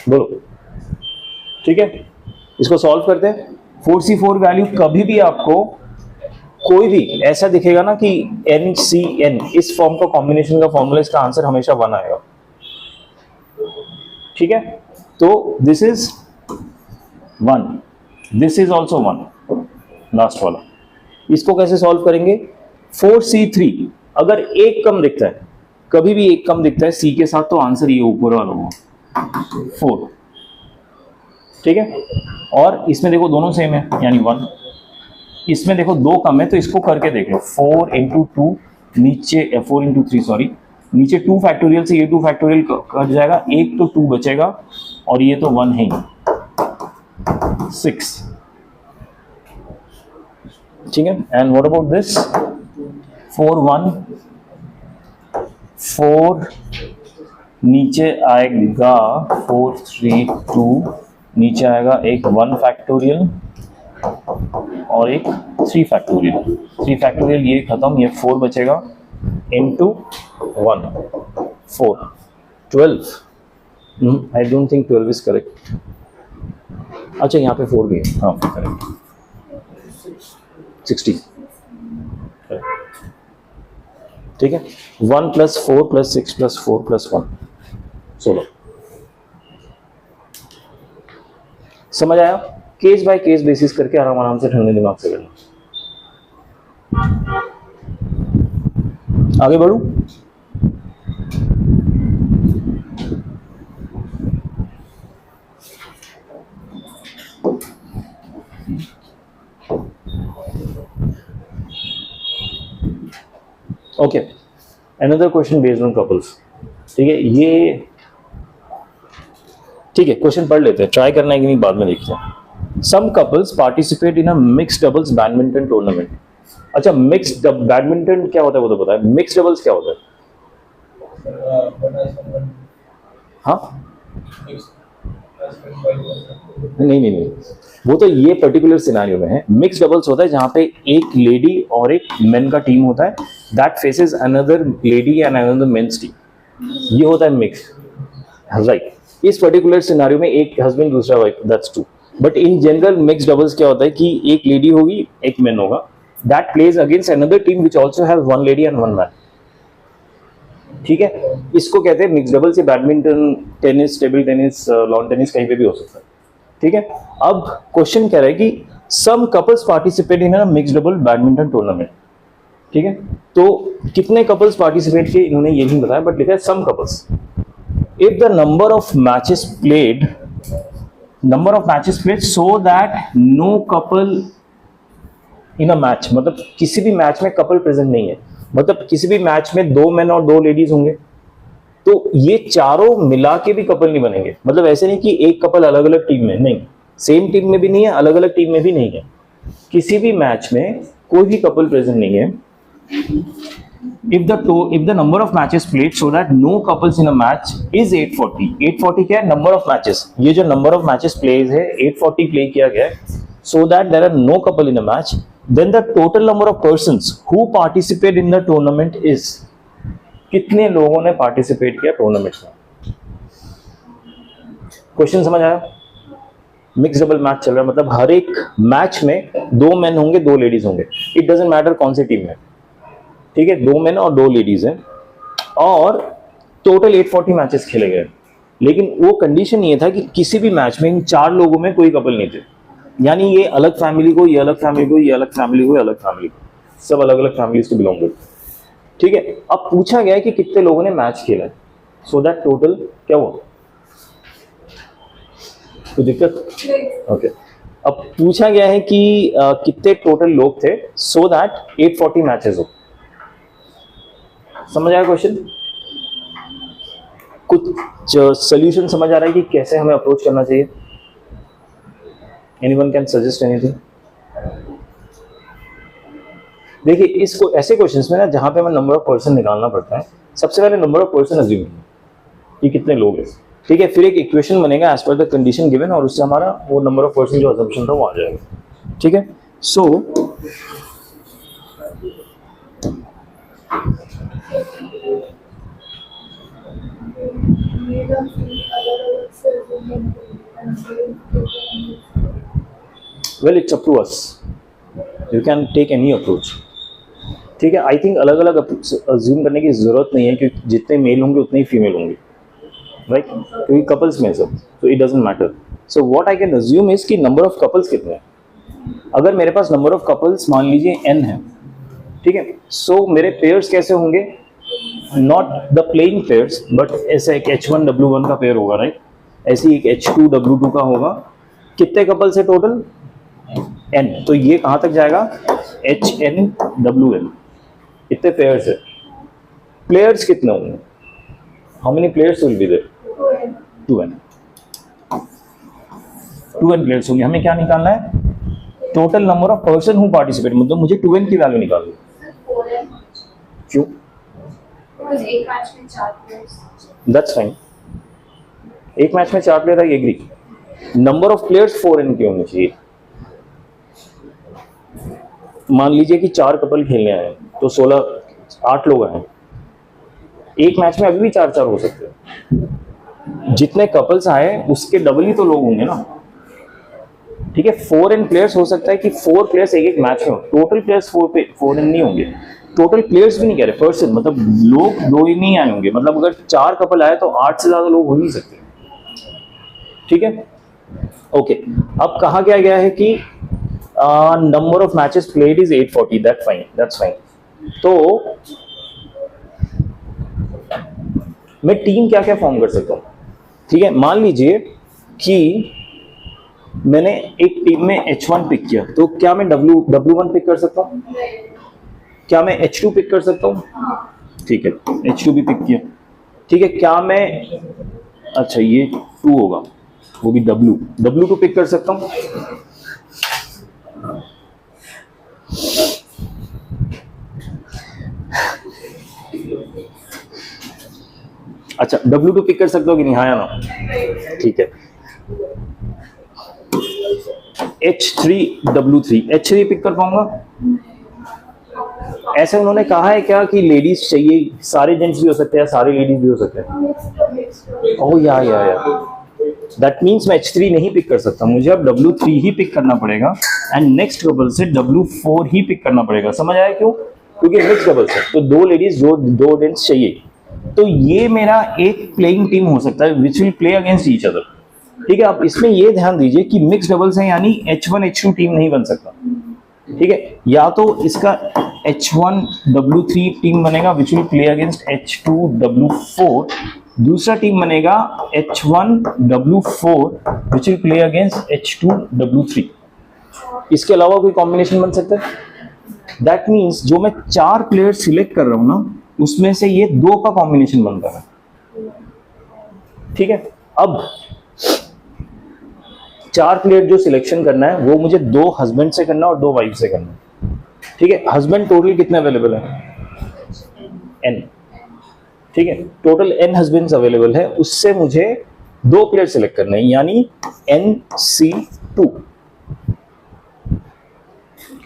बोलो, ठीक है। इसको सॉल्व करते हैं। 4C4 वैल्यू कभी भी आपको कोई भी ऐसा दिखेगा ना कि NCN इस फॉर्म का कॉम्बिनेशन का फॉर्मूला, इसका आंसर हमेशा 1 आएगा, ठीक है। तो this is 1, this is also 1, last वाला। इसको कैसे सॉल्व करेंगे? 4C3 अगर एक कम दिखता है, कभी भी एक कम दिखता है C के साथ, तो आंसर ये ऊपर वाला होगा 4, ठीक है। और इसमें देखो दोनों सेम है, यानी 1। इसमें देखो 2 कम है, तो इसको करके देख लो। 4 into 2 नीचे 4 into 3 सॉरी, नीचे 2 फैक्टोरियल से ये 2 फैक्टोरियल कट जाएगा, एक तो 2 बचेगा और ये तो 1 है, 6, ठीक है। एंड व्हाट अबाउट दिस 4 1 4 नीचे आएगा 4 3 2, नीचे आएगा एक 1 फैक्टोरियल और एक 3 फैक्टोरियल। 3 फैक्टोरियल ये खत्म, ये 4 बचेगा into 1 4 12। I don't think 12 is correct. अच्छा यहाँ पे 4 भी है, हाँ करेक्ट, 60, ठीक है। 1 + 4 + 6 + 4 + 1 16। समझ आया? केस बाय केस बेसिस करके आराम आराम से ठंडे दिमाग से करना। आगे बढ़ूं? Okay, another question based on couples, ठीक है। ये ठीक है, क्वेश्चन पढ़ लेते हैं, ट्राई करना है कि नहीं बाद में देखते हैं। Some couples participate in a mixed doubles badminton tournament. अच्छा, मिक्स्ड बैडमिंटन क्या होता है वो तो पता है, मिक्स्ड डबल्स क्या होता है? हाँ नहीं, वो तो ये पर्टिकुलर सिनेरियो में है। मिक्स्ड डबल्स होता है जहां पे एक लेडी और एक मेन का टीम होता है, that faces another lady and another men's team, ये होता है मिक्स, राइट। इस पर्टिकुलर सिनेरियो में एक हस्बैंड दूसरा wife, that's 2। But in general mix doubles क्या होता है कि एक लेडी होगी एक मैन होगा, that plays against another team which also has one lady and one man. ठीक है, इसको कहते हैं मिक्स डबल्स। या badminton, tennis, table tennis, lawn tennis कहीं पे भी हो सकता है। ठीक है, अब क्वेश्चन कह रहा है कि some couples participate in a mix double badminton tournament. ठीक है, तो कितने कपल्स पार्टिसिपेट किए इन्होंने ये नहीं बताया, बट लिखा है some couples. If the number of matches played so that no couple in a match, मतलब किसी भी मैच में कपल प्रेजेंट नहीं है, मतलब किसी भी मैच में 2 मेन और 2 लेडीज होंगे, तो ये चारों मिला के भी कपल नहीं बनेंगे। मतलब ऐसे नहीं कि एक कपल अलग अलग टीम में, नहीं, सेम टीम में भी नहीं है, अलग अलग टीम में भी नहीं है, किसी भी मैच में कोई भी कपल प्रेजेंट नहीं है। if the number of matches played so that no couples in a match is 840। 840 क्या है? Number of matches. ये जो नंबर ऑफ मैचेस प्लेज है 840 प्ले किया गया है, so that there are no couple in a match, then the total number of persons who participate in the tournament is, कितने लोगों ने पार्टिसिपेट किया टूर्नामेंट में। क्वेश्चन समझ आया? मिक्स डबल मैच चल रहा है, मतलब हर एक मैच में 2 मेन होंगे 2 लेडीज होंगे, इट डजंट मैटर कौन सी टीम है। ठीक है, 2 मेन और 2 लेडीज हैं और टोटल 840 मैचेस खेले गए। लेकिन वो कंडीशन ये था कि किसी भी मैच में इन 4 लोगों में कोई कपल नहीं थे, यानी ये अलग फैमिली को, ये अलग फैमिली को, ये अलग फैमिली को, ये अलग फैमिली को, सब अलग अलग फैमिलीज को बिलोंग करते। ठीक है, अब पूछा गया है कि कितने लोगों ने मैच खेला है, सो दैट टोटल क्या हुआ, तो दिक्कत ओके। अब पूछा गया है कि कितने टोटल लोग थे सो दैट 840 मैचेस हो। समझ आया क्वेश्चन? कुछ सोल्यूशन समझ आ रहा है कि कैसे हमें अप्रोच करना चाहिए? Anyone can suggest anything? देखिए, इसको ऐसे क्वेश्चंस में ना जहां पे हमें नंबर ऑफ पर्सन निकालना पड़ता है, सबसे पहले नंबर ऑफ पर्सन अज्यूम कि कितने लोग हैं। ठीक है, फिर एक इक्वेशन बनेगा as per the condition given, और उससे हमारा वो नंबर ऑफ पर्सन जो अजम्पशन था वो आ जाएगा। ठीक है, सो well it's up to us, you can take any approach। ठीक है, आई थिंक अलग अलग अज्यूम करने की जरूरत नहीं है, क्योंकि जितने मेल होंगे उतने ही फीमेल होंगे, राइट, क्योंकि कपल्स में सब, तो it doesn't matter. So what I can assume is कि नंबर ऑफ कपल्स कितने हैं। अगर मेरे पास नंबर ऑफ कपल्स मान लीजिए n है, ठीक है, सो मेरे पेयर्स कैसे होंगे, not the playing pairs, but ऐसा एक H1W1 का पेयर होगा, राइट, ऐसे ही एक H2W2 का होगा। कितने कपल्स है टोटल? n, तो ये कहां तक जाएगा? HNWN। कितने पेयर्स है? प्लेयर्स कितने होंगे? How many players will be there? 2n। 2n players होंगे। हमें क्या निकालना है? Total number of person who participate, मतलब मुझे 2n की वैल्यू निकालनी है। क्यों? एक मैच में 4 प्लेयर्स। दैट्स फाइन, एक मैच में 4 player, I agree. Number of players 4n के होने चाहिए। मान लीजिए कि 4 कपल खेलने आए तो 8 लोग आए, एक मैच में अभी भी 4-4 हो सकते हैं। जितने कपल्स आए उसके डबल ही तो लोग होंगे ना। ठीक है, 4n प्लेयर्स हो सकता है कि 4 प्लेयर्स एक मैच में हो, टोटल प्लेयर्स 4n नहीं होंगे। टोटल प्लेयर्स भी नहीं कह रहे, पर्सन, मतलब लोग 2 ही नहीं आए होंगे। मतलब अगर 4 कपल आए तो 8 से ज्यादा लोग हो नहीं सकते। ठीक है, ओके। अब कहा गया है कि number of matches played is 840, that's fine. तो मैं टीम क्या क्या फॉर्म कर सकता हूं? ठीक है, मान लीजिए कि मैंने एक टीम में H1 पिक किया, तो क्या मैं W1 पिक कर सकता हूं? क्या मैं H2 पिक कर सकता हूं? ठीक है, H2 भी पिक किया। ठीक है, क्या मैं, अच्छा ये 2 होगा, वो भी W2 पिक कर सकता हूं। अच्छा, W2 पिक कर सकते हो कि नहीं? हाँ या ना? ठीक है, H3W3, H3 पिक कर पाऊंगा? ऐसे उन्होंने कहा है क्या कि लेडीज चाहिए, सारे जेंट्स भी हो सकते हैं, सारे लेडीज भी हो सकते हैं? ओह या दैट मीन्स मैं H3 नहीं पिक कर सकता, मुझे अब W3 ही पिक करना पड़ेगा एंड नेक्स्ट कपल से W4 ही पिक करना पड़ेगा। समझ आया क्यों? क्योंकि मिक्स कपल है तो दो लेडीज दो जेंट्स चाहिए। तो ये मेरा एक प्लेइंग टीम हो सकता है which will play against each other. ठीक है, आप इसमें ये ध्यान दीजिए कि मिक्स डबल्स है यानी H1 H2 टीम नहीं बन सकता। ठीक है, या तो इसका H1 W3 टीम बनेगा which will play against H2 W4, दूसरा टीम बनेगा H1 W4 which will play against H2 W3। इसके अलावा कोई कॉम्बिनेशन बन सकता है? दैट मीन्स जो मैं 4 प्लेयर सिलेक्ट कर रहा हूं ना, उसमें से ये 2 का कॉम्बिनेशन बनता है। ठीक है, अब 4 प्लेयर जो सिलेक्शन करना है वो मुझे 2 हस्बैंड से करना है और 2 वाइफ से करना है। ठीक है, हस्बैंड टोटल कितने अवेलेबल है? n। ठीक है, टोटल n हस्बैंड्स अवेलेबल है, उससे मुझे 2 प्लेयर सिलेक्ट करने हैं यानी NC2।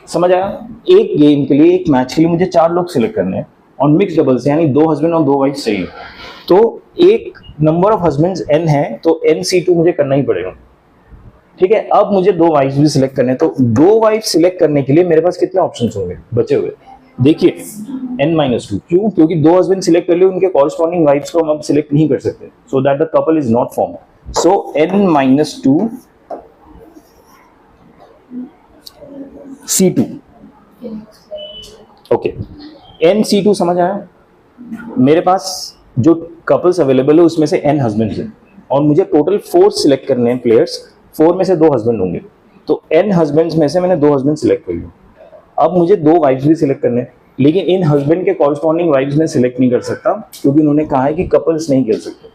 समझ आया? एक गेम के लिए, एक मैच के लिए मुझे 4 लोग सिलेक्ट करने हैं और मिक्स डबल से यानी 2 हस्बैंड और 2 वाइफ चाहिए। तो एक नंबर ऑफ हस्बैंड्स n है तो NC2 मुझे करना ही पड़ेगा। ठीक है, अब मुझे 2 वाइफ भी सिलेक्ट करने हैं, तो 2 वाइफ सिलेक्ट करने के लिए मेरे पास कितने ऑप्शंस होंगे बचे हुए? देखिए n-2। क्यों? क्योंकि 2 हस्बैंड सिलेक्ट कर लिए, उनके कॉरस्पॉन्डिंग वाइफ्स को हम अब सिलेक्ट नहीं कर सकते, so that the couple is not form. So n-2 C2। Okay, NC2 समझ आया? मेरे पास जो कपल्स अवेलेबल है उसमें से n हस्बैंड्स हैं और मुझे टोटल 4 सिलेक्ट करने हैं प्लेयर्स, 4 में से 2 हस्बैंड होंगे, तो n हस्बैंड्स में से मैंने 2 हस्बैंड सिलेक्ट कर लिए। अब मुझे 2 वाइफ्स भी सिलेक्ट करने हैं, लेकिन इन हस्बैंड के कॉरस्पॉन्डिंग वाइफ्स में सिलेक्ट नहीं कर सकता क्योंकि उन्होंने कहा है कि कपल्स नहीं खेल सकते।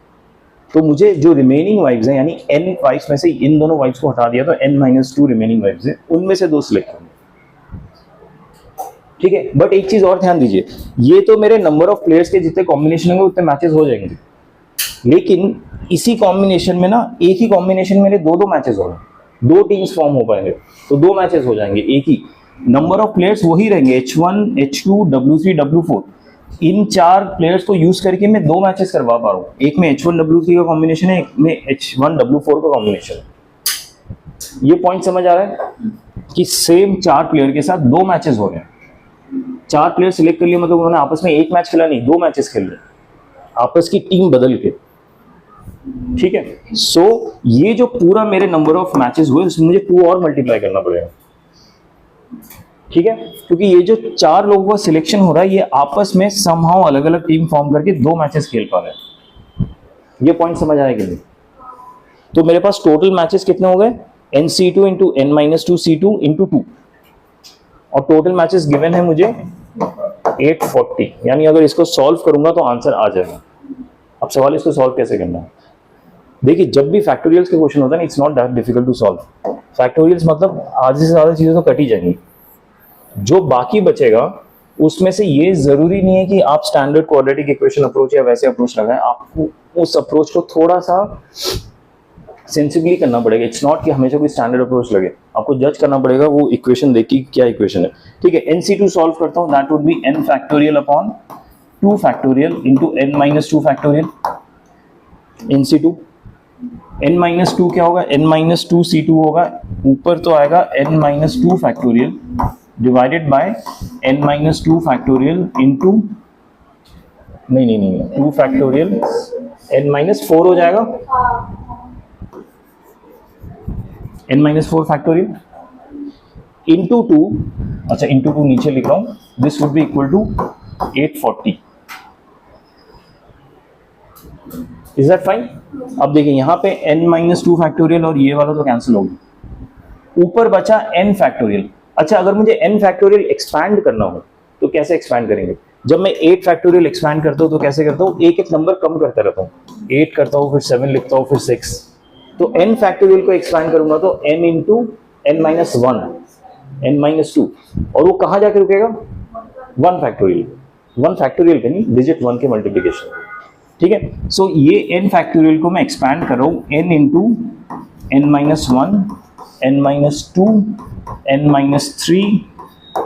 तो मुझे जो रिमेनिंग वाइफ्स हैं यानी n वाइफ्स में से इन दोनों वाइफ्स को हटा दिया तो n-2 रिमेनिंग वाइफ्स हैं, उनमें से 2 सिलेक्ट करने। ठीक है, बट एक चीज और ध्यान दीजिए, ये तो मेरे नंबर ऑफ प्लेयर्स के जितने कॉम्बिनेशन होंगे उतने मैचेस हो जाएंगे, लेकिन इसी कॉम्बिनेशन में ना एक ही कॉम्बिनेशन में 2 मैचेस हो रहे हैं, 2 टीम्स फॉर्म हो पाएंगे, तो 2 मैचेस हो जाएंगे। एक ही नंबर ऑफ प्लेयर्स वही रहेंगे H1 H2 W3 W4। इन 4 प्लेयर्स को यूज करके मैं 2 मैचेस करवा पा रहा हूँ, एक में H1 W3 का कॉम्बिनेशन है, एक में H1 W4 का कॉम्बिनेशन है। ये पॉइंट समझ आ रहा है कि सेम 4 प्लेयर के साथ 2 मैचेस हो रहे हैं। 4 प्लेयर सिलेक्ट कर लिए मतलब उन्होंने आपस में 1 मैच खेला नहीं, 2 मैचेस खेल रहे, आपस की टीम बदल के। ठीक है, सो ये जो पूरा मेरे नंबर ऑफ मैचेस हुए उसमें मुझे 2 और मल्टीप्लाई करना पड़ेगा। ठीक है, क्योंकि ये जो 4 लोगों का सिलेक्शन हो रहा है ये आपस में समहाउ अलग अलग टीम फॉर्म करके 2 मैचेस खेल पा रहे हैं। ये पॉइंट समझ आया कि नहीं? तो मेरे पास टोटल मैचेस कितने हो गए? NC2 into n-2 C2 into 2 और टोटल मैचेस गिवन है मुझे 840, यानी अगर इसको सॉल्व करूंगा तो आंसर आ जाएगा। अब सवाल इसको सॉल्व कैसे करना है? देखिए, जब भी फैक्टोरियल्स के क्वेश्चन होता है ना, it's not that difficult to solve. Factorials मतलब आधी से ज्यादा चीजें तो कट ही जाएंगी, जो बाकी बचेगा उसमें से ये जरूरी नहीं है कि आप स्टैंडर्ड क्वाड्रेटिक इक्वेशन अप्रोच या वैसे अप्रोच लगाएं, आपको उस अप्रोच को थोड़ा सा सेंसिबली करना पड़ेगा। इट्स नॉट कि हमेशा कोई स्टैंडर्ड अप्रोच लगे, आपको जज करना पड़ेगा वो इक्वेशन देखिए क्या इक्वेशन है। ठीक है, NC2 सॉल्व करता हूं, that would be n factorial upon 2 factorial into n-2 factorial NC2। n-2 क्या होगा? n-2 C2 होगा, ऊपर तो आएगा n-2 factorial divided bye n-2 factorial into नहीं 2 फैक्टोरियल n-4 हो जाएगा, n-4 फैक्टोरियल इंटू 2। अच्छा, इंटू 2 नीचे लिख रहा हूं, this would be equal to 840। इज दैट फाइन? अब देखिए यहाँ पे n-2 फैक्टोरियल और ये वाला तो कैंसिल हो गया, ऊपर बचा n फैक्टोरियल। अच्छा, अगर मुझे n फैक्टोरियल एक्सपैंड करना हो तो कैसे एक्सपैंड करेंगे? जब मैं 8 फैक्टोरियल एक्सपैंड करता हूँ तो कैसे करता हूँ? एक नंबर कम करता रहता हूँ, 8 करता हूँ, फिर 7 लिखता हूँ, फिर 6। तो n फैक्टोरियल को एक्सपैंड करूंगा तो n इंटू n-1 n-2, और वो कहाँ जाके रुकेगा? 1 फैक्टोरियल पे नहीं, डिजिट 1 के मल्टीप्लीकेशन। ठीक है, सो ये n फैक्टोरियल को मैं एक्सपैंड कर रहा हूँ n into n-1 n-2 n-3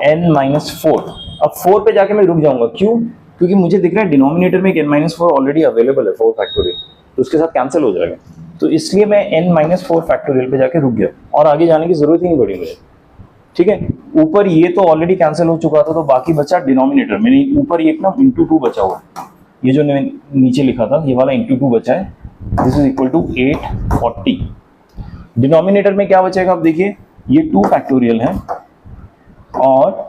n-4। अब 4 पे जाके मैं रुक जाऊंगा, क्यों? क्योंकि मुझे दिख रहा है डिनोमिनेटर में एक n-4 ऑलरेडी अवेलेबल है 4 फैक्टोरियल, तो उसके साथ कैंसिल हो जाएगा। तो इसलिए मैं n-4 फैक्टोरियल पे जाके रुक गया और आगे जाने की जरूरत ही नहीं पड़ी मुझे। ठीक है, ऊपर ये तो ऑलरेडी कैंसिल हो चुका था, तो बाकी बचा डिनोमिनेटर। मैंने ऊपर ये ना इंटू 2 बचा हुआ है, ये जो नीचे लिखा था ये वाला इंटू 2 बचा है, this is equal to 840। Denominator में क्या बचेगा, अब देखिए ये 2 फैक्टोरियल है और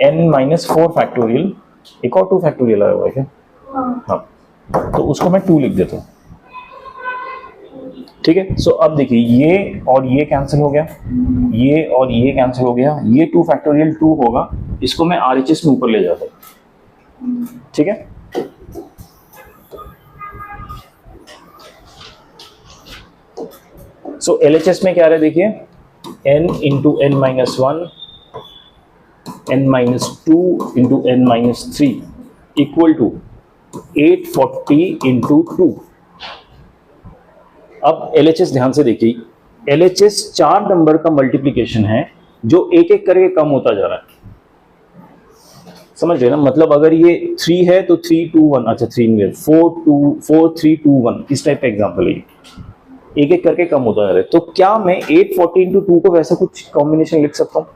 n-4 फैक्टोरियल, एक और 2 फैक्टोरियल आया हुआ है क्या? हाँ, तो उसको मैं 2 लिख देता हूँ। ठीक है, सो अब देखिए ये और ये कैंसिल हो गया, ये और ये कैंसिल हो गया, ये 2 फैक्टोरियल 2 होगा, इसको मैं RHS में ऊपर ले जाता हूँ। ठीक है, सो LHS में क्या रहा है देखिए, n into n-1 n-2 into n-3 equal to 840 into 2। अब LHS ध्यान से देखिए, LHS 4 नंबर का मल्टीप्लिकेशन है जो एक एक करके कम होता जा रहा है, समझ रहे ना? मतलब अगर ये 3 है तो 3 2 1, अच्छा 3 नहीं, 4 3 2 1, इस टाइप का एग्जांपल है, एक एक करके कम होता जा रहा है। तो क्या मैं 840 इंटू 2 को वैसा कुछ कॉम्बिनेशन लिख सकता हूँ?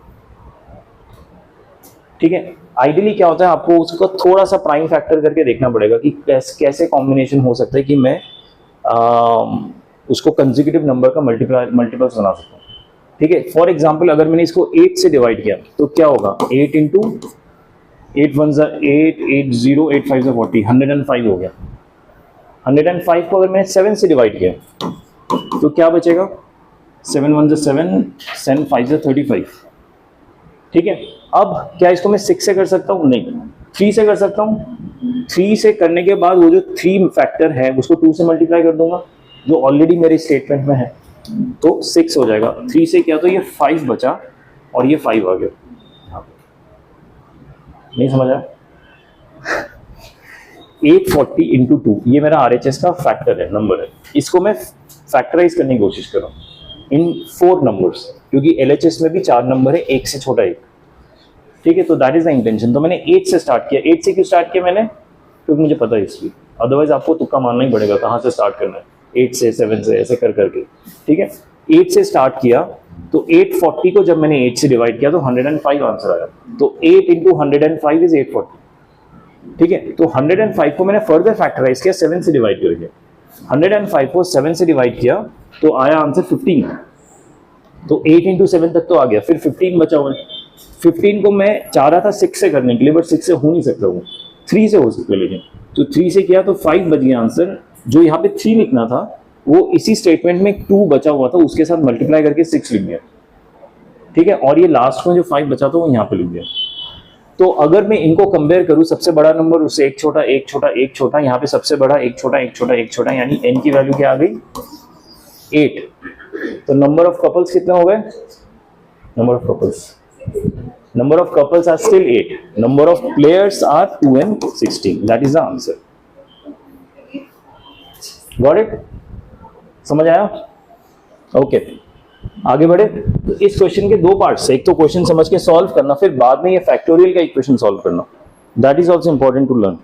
ठीक है, आइडियली क्या होता है, आपको उसको थोड़ा सा प्राइम फैक्टर करके देखना पड़ेगा कि कैसे कॉम्बिनेशन हो सकता है कि मैं उसको कंसेक्यूटिव नंबर का मल्टीपल्स बना सकता हूँ। ठीक है, फॉर एग्जांपल अगर मैंने इसको 8 से डिवाइड किया तो क्या होगा, 8 इंटू 8 1 8 8 0 8 5 40, 105 हो गया। 105 को अगर मैंने 7 से डिवाइड किया तो क्या बचेगा, 7 1 7 7 5 35। ठीक है, अब क्या इसको मैं 6 से कर सकता हूँ? नहीं, 3 से कर सकता हूँ। 3 से करने के बाद वो जो 3 फैक्टर है उसको 2 से मल्टीप्लाई कर दूंगा जो ऑलरेडी मेरे स्टेटमेंट में है, तो 6 हो जाएगा। 3 से किया तो ये 5 बचा और ये 5 आ गया। नहीं समझ आया? 840 इंटू 2 ये मेरा RHS का फैक्टर है, नंबर है। इसको मैं फैक्टराइज करने की कोशिश कर रहा हूँ इन 4 नंबर्स, क्योंकि LHS में भी 4 नंबर है, एक से छोटा एक। ठीक है, तो दैट इज द इंटेंशन। तो मैंने 8 से स्टार्ट किया। 8 से क्यों स्टार्ट किया मैंने? क्योंकि मुझे पता है इसलिए, अदरवाइज आपको तुक्का मारना ही पड़ेगा कहाँ से स्टार्ट करना है, 8 से 7 से ऐसे कर करके। ठीक है, 8 से स्टार्ट किया तो 840 को जब मैंने 8 से डिवाइड किया तो 105 आंसर आया। तो 8 इंटू 105 इज 840। ठीक है, तो 105 को मैंने फर्दर फैक्टराइज किया 7 से डिवाइड करके। 105 को 7 से डिवाइड किया तो आया आंसर 15। तो 8 इंटू 7 तक तो आ गया, फिर 15 बचा हुआ है। 15 को मैं चाह रहा था 6 से करने के लिए, बट 6 से हो नहीं सकता, वो 3 से हो सकता है। लेकिन तो 3 से किया तो 5 बच गया आंसर। जो यहाँ पे 3 लिखना था वो इसी स्टेटमेंट में 2 बचा हुआ था, उसके साथ मल्टीप्लाई करके 6 लिख दिया। ठीक है, और ये लास्ट में जो 5 बचा था वो यहाँ पे लिख दिया। तो अगर मैं इनको कंपेयर करूँ, सबसे बड़ा नंबर उससे एक छोटा एक छोटा एक छोटा, यहाँ पे सबसे बड़ा एक छोटा एक छोटा एक छोटा, यानी n की वैल्यू क्या आ गई, 8। तो नंबर ऑफ कपल्स कितने हो गए? Number of couples are still 8. Number of players are 2 and 16. That is the answer. Got it? समझ आया? ओके, आगे बढ़े। तो इस क्वेश्चन के 2 पार्ट्स, एक तो क्वेश्चन समझ के सॉल्व करना, फिर बाद में ये फैक्टोरियल का इक्वेशन सॉल्व करना। That is also important to learn.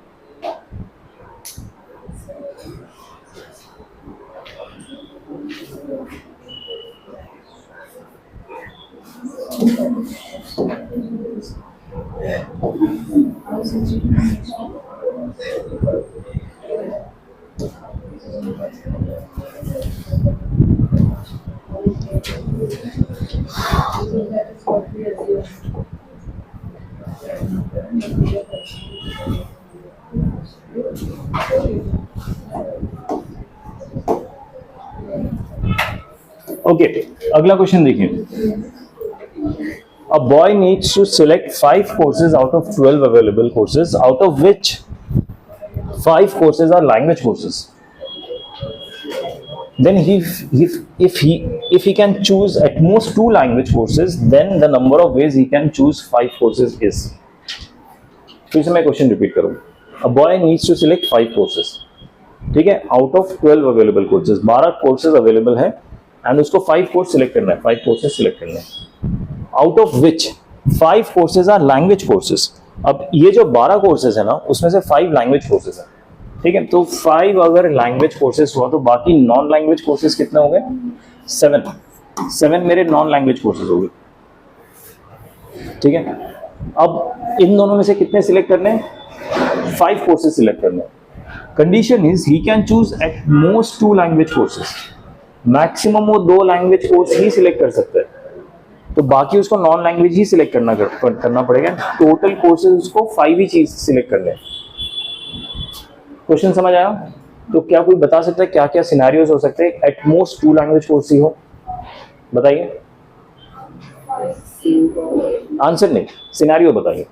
Okay, अगला क्वेश्चन देखिए। A boy needs to select 5 courses out of 12 available courses, out of which 5 courses are language courses. Then if he can choose at most 2 language courses, then the number of ways he can choose 5 courses is. फिर से मैं question repeat करूँ। A boy needs to select 5 courses. ठीक है, out of 12 available courses, 12 courses available है and उसको 5 course select करना है, 5 कोर्सेज सिलेक्ट करना है, out of which 5 courses are language courses. अब ये जो 12 कोर्सेज है ना, उसमें से 5 लैंग्वेज कोर्सेज है। ठीक है, तो 5 अगर लैंग्वेज कोर्सेज हुआ तो बाकी नॉन लैंग्वेज कोर्सेज कितने हो गए? 7 मेरे नॉन लैंग्वेज कोर्सेज हो गए। ठीक है, अब इन दोनों में से कितने सिलेक्ट करने हैं? 5 कोर्सेज सिलेक्ट करने हैं। Condition is he can choose eight most 2 language courses, maximum वो 2 लैंग्वेज कोर्स ही सिलेक्ट कर सकता है, तो बाकी उसको नॉन लैंग्वेज ही सिलेक्ट करना पड़ेगा। टोटल कोर्सेज उसको 5 ही चीज सिलेक्ट करने हैं। क्वेश्चन समझ आया? तो क्या कोई बता सकता है क्या क्या सिनेरियोज हो सकते हैं एट मोस्ट 2 लैंग्वेज कोर्स ही हो? बताइए, आंसर नहीं, सिनेरियो बताइए।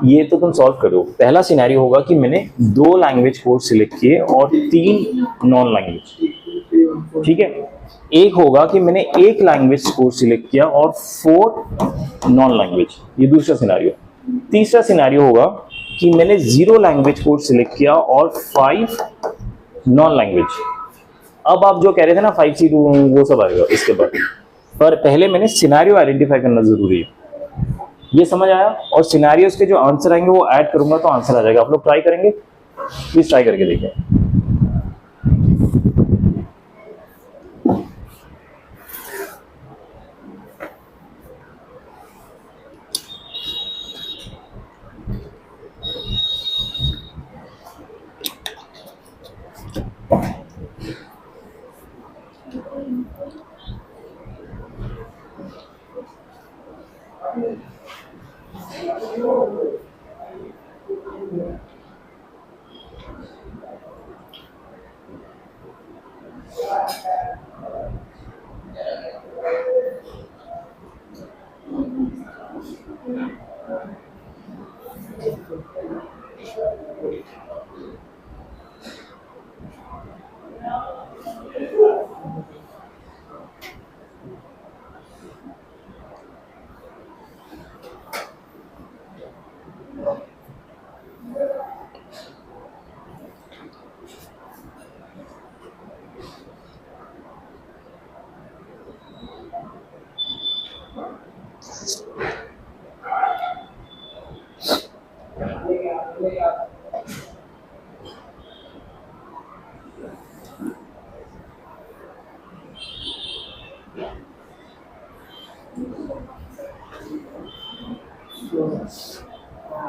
ये तो तुम सॉल्व करो। पहला सिनेरियो होगा कि मैंने 2 लैंग्वेज कोर्स सिलेक्ट किए और 3 नॉन लैंग्वेज। ठीक है, एक होगा कि मैंने 1 लैंग्वेज कोर्स सिलेक्ट किया और 4 नॉन लैंग्वेज, ये दूसरा सिनेरियो। तीसरा सिनेरियो होगा कि मैंने 0 लैंग्वेज कोर्स सिलेक्ट किया और 5 नॉन लैंग्वेज। अब आप जो कह रहे थे ना 5C2 वो सब आएगा इसके बाद, पर पहले मैंने सिनेरियो आइडेंटिफाई करना जरूरी है। ये समझ आया? और सिनेरियोस के जो आंसर आएंगे वो ऐड करूंगा तो आंसर आ जाएगा। आप लोग ट्राई करेंगे? प्लीज ट्राई करके देखें।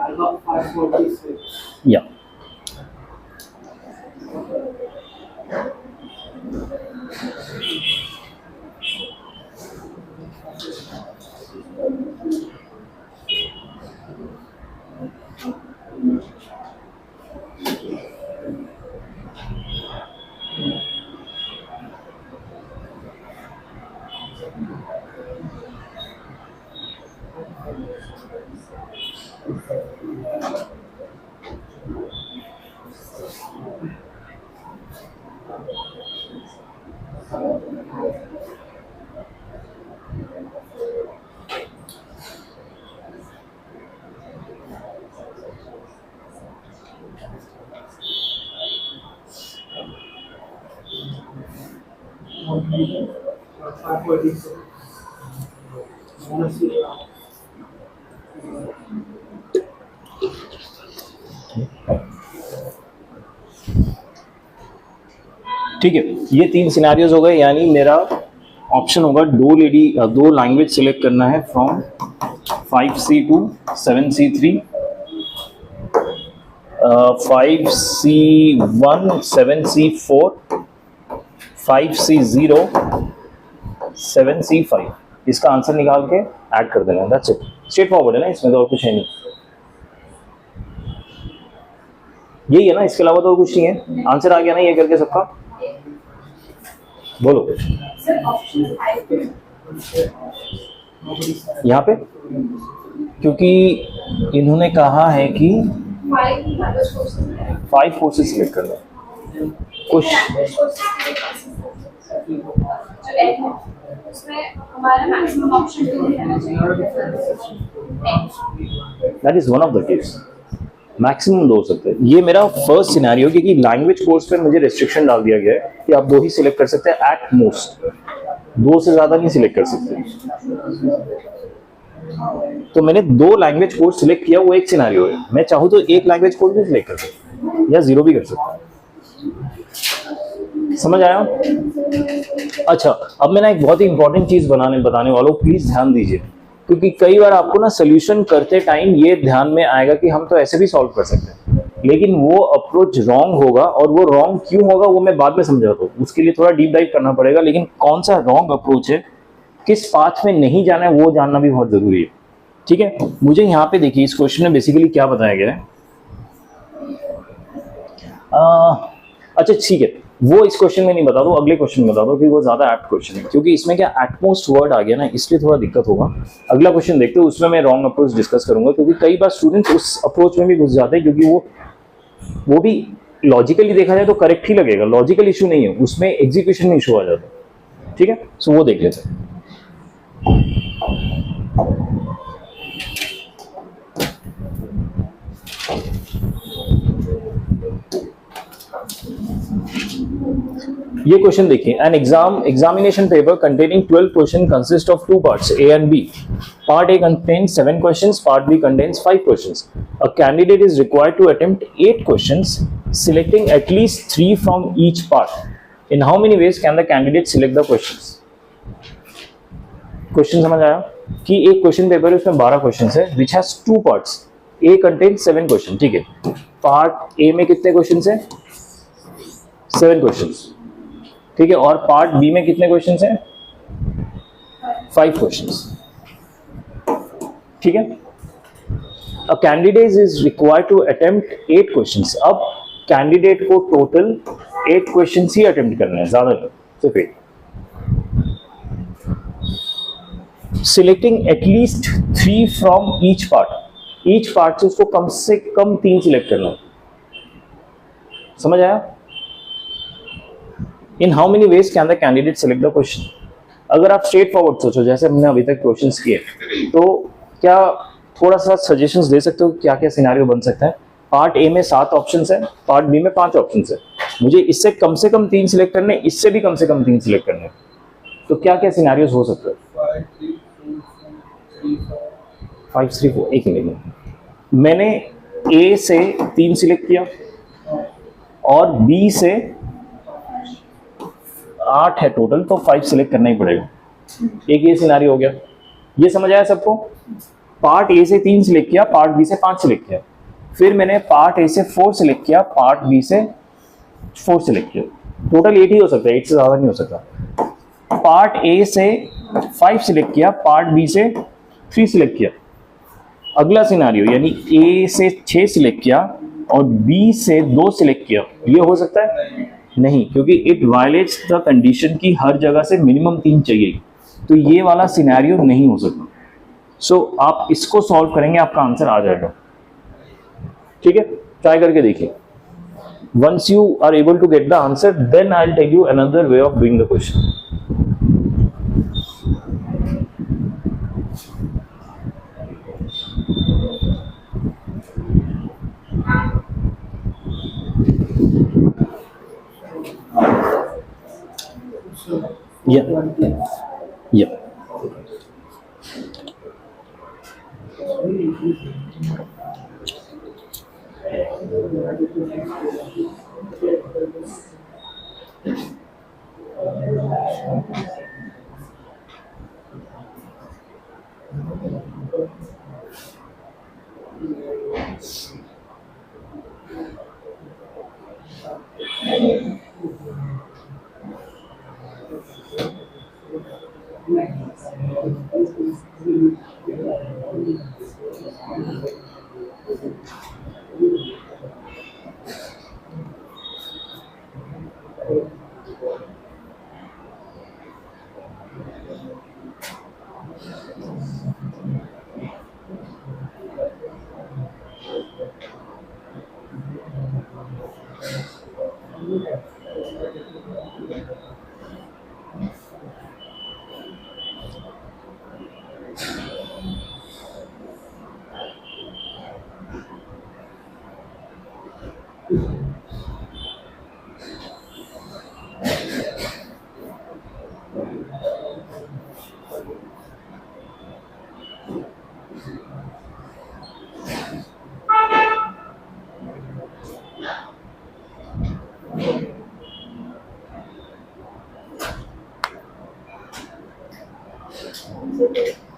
I got 546. Yeah. ठीक है, ये 3 सिनेरियोज हो गए, यानी मेरा ऑप्शन होगा 2 लैंग्वेज सिलेक्ट करना है from 5C2 7C3 5C1 7C4 5C0 7C5। इसका आंसर निकाल के ऐड कर देना। दैट्स इट, स्ट्रेट फॉरवर्ड है ना, इसमें तो और कुछ है नहीं। यही है ना, इसके अलावा तो और कुछ नहीं है। आंसर आ गया ना ये करके सबका? बोलो यहाँ पे, क्योंकि इन्होंने कहा है कि 5 कोर्सेज सिलेक्ट करना है। कुछ that is one of the case, maximum 2 हो सकते हैं। ये मेरा फर्स्ट सिनेरियो, क्योंकि लैंग्वेज कोर्स पे मुझे रेस्ट्रिक्शन डाल दिया गया है कि आप 2 ही सिलेक्ट कर सकते हैं एट मोस्ट, 2 से ज्यादा नहीं सिलेक्ट कर सकते। तो मैंने 2 लैंग्वेज कोड सिलेक्ट किया, वो एक सिनारियो है। मैं चाहूँ तो एक लैंग्वेज कोड भी सिलेक्ट कर सकता हूँ या 0 भी कर सकता हूँ। समझ आया? अच्छा, अब मैं ना एक बहुत ही इंपॉर्टेंट चीज बताने वाला हूँ, प्लीज ध्यान दीजिए, क्योंकि कई बार आपको ना सोल्यूशन करते टाइम ये ध्यान में आएगा कि हम तो ऐसे भी सॉल्व कर सकते हैं, लेकिन वो अप्रोच रॉन्ग होगा। और वो रॉन्ग क्यों होगा वो मैं बाद में समझाता हूँ, उसके लिए थोड़ा डीप डाइव करना पड़ेगा। लेकिन कौन सा रॉन्ग अप्रोच है, किस पाथ में नहीं जाना है, वो जानना भी बहुत जरूरी है। ठीक है, मुझे यहाँ पे देखिए इस क्वेश्चन में बेसिकली क्या बताया गया है। अच्छा ठीक है, वो इस क्वेश्चन में नहीं बता दो, अगले क्वेश्चन में बता दो, क्योंकि वो ज्यादा एप्ट क्वेश्चन है, क्योंकि इसमें क्या एटमोस्ट वर्ड आ गया ना, इसलिए थोड़ा दिक्कत होगा। अगला क्वेश्चन देखते हो, उसमें मैं रॉन्ग अप्रोच डिस्कस करूंगा, क्योंकि कई बार स्टूडेंट्स उस अप्रोच में भी घुस जाते हैं, क्योंकि वो भी लॉजिकली देखा जाए तो करेक्ट ही लगेगा, लॉजिकल इशू नहीं है उसमें, एग्जीक्यूशन में इशू आ जाता है। ठीक है, सो वो देख लेते हैं। ये क्वेश्चन देखिए, an examination paper containing 12 question consist of 2 parts A and B. Part A contains 7 questions, part B contains 5 questions. A candidate is required to attempt 8 questions, selecting at least 3 from each part. In how many ways can the candidate select the questions? Question समझ आया कि एक question paper है, उसमें 12 question है, which has 2 parts. A contains 7 question, ठीक है। Part A में कितने क्वेश्चन है? 7 क्वेश्चंस, ठीक है। और पार्ट बी में कितने क्वेश्चंस हैं? 5 क्वेश्चंस, ठीक है। A candidate is required to attempt 8 questions. अब कैंडिडेट को टोटल 8 क्वेश्चंस ही अटेम्प्ट करने हैं, ज्यादा नहीं, सिर्फ 8। Selecting at least 3 from each part. Each part से उसको कम से कम 3 सिलेक्ट करना है। समझ आया? इन how many ways can the candidate select the question? अगर आप स्ट्रेट फॉरवर्ड सोचो, जैसे हमने अभी तक क्वेश्चंस किए, तो क्या थोड़ा सा सजेशंस दे सकते हो क्या क्या सिनेरियो बन सकता है? पार्ट ए में 7 ऑप्शंस है, पार्ट बी में 5 ऑप्शंस है, मुझे इससे कम से कम 3 सिलेक्ट करने, इससे भी कम से कम 3 सिलेक्ट करने, तो क्या क्या सिनेरियोज हो सकते हैं? 5 3 4, एक मिनट, मैंने ए से 3 सिलेक्ट किया और बी से 8 है टोटल, तो 5 सिलेक्ट करना ही पड़ेगा। एक ये सिनारियो हो गया, ये समझ आया सबको? पार्ट ए से 3 सिलेक्ट किया, पार्ट बी से 5 सिलेक्ट किया, फिर मैंने पार्ट ए से 4 सिलेक्ट किया, पार्ट बी से 4 सिलेक्ट किया, टोटल 8 ही हो सकता है, 8 से ज्यादा नहीं हो सकता। पार्ट ए से 5 सिलेक्ट किया, पार्ट बी से 3 सिलेक्ट किया। अगला सिनारियो, यानी ए से 6 सिलेक्ट किया और बी से 2 सिलेक्ट किया, ये हो सकता है? नहीं, क्योंकि इट वायलेट्स द कंडीशन की हर जगह से मिनिमम 3 चाहिए, तो ये वाला सिनेरियो नहीं हो सकता। सो आप इसको सॉल्व करेंगे, आपका आंसर आ जाएगा। ठीक है, ट्राई करके देखिए। Once you are able to get the answer, then I will tell you another way of doing the question. Yeah.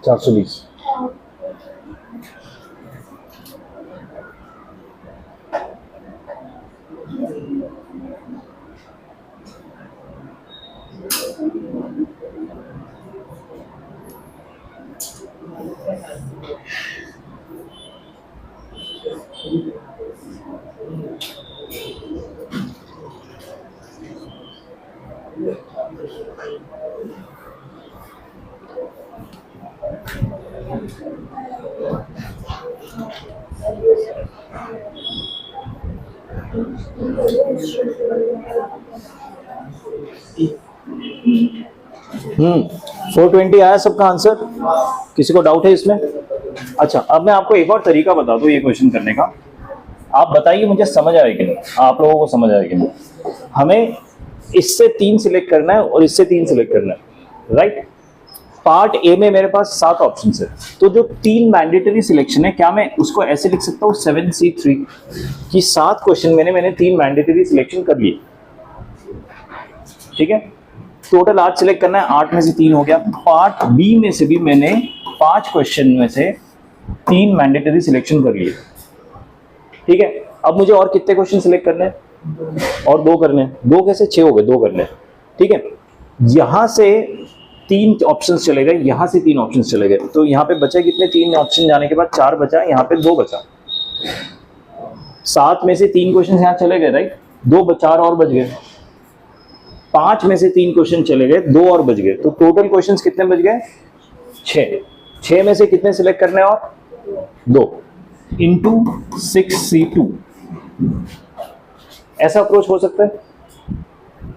420। Hmm, 420 आया सबका आंसर? किसी को डाउट है इसमें? अच्छा, अब मैं आपको एक और तरीका बता दूं ये क्वेश्चन करने का। आप बताइए मुझे समझ आए कि नहीं, आप लोगों को समझ आए कि नहीं। हमें इससे 3 सिलेक्ट करना है और इससे 3 सिलेक्ट करना है, राइट। पार्ट ए में मेरे पास 7 ऑप्शन है, तो जो 3 मैंडेटरी सिलेक्शन है, क्या मैं उसको ऐसे लिख सकता हूँ 7C3 कि 7 क्वेश्चन मैंने 3 मैंडेटरी सिलेक्शन कर लिए, ठीक है। टोटल 8 सिलेक्ट करना है, 8 में से 3 हो गया। पार्ट बी में से भी मैंने 5 क्वेश्चन में से 3 मैंडेटरी सिलेक्शन कर लिए, ठीक है। अब मुझे और कितने क्वेश्चन सिलेक्ट करने हैं? और 2 करने हैं। 2 कैसे? 6 हो गए, 2 करने हैं, ठीक है। यहां से 3 ऑप्शंस चले गए, यहां से 3 ऑप्शंस चले गए, तो यहाँ पे बचा कितने? 3 ऑप्शन जाने के बाद 4 बचा, यहाँ पे 2 बचा। 7 में से 3 क्वेश्चन यहाँ चले गए, राइट। 2 4 और बच गए। 5 में से 3 क्वेश्चन चले गए, 2 और बच गए, तो टोटल क्वेश्चंस कितने बच गए? 6। 6 में से कितने सिलेक्ट करने हैं? और 2 इंटू 6C2। ऐसा अप्रोच हो सकता है?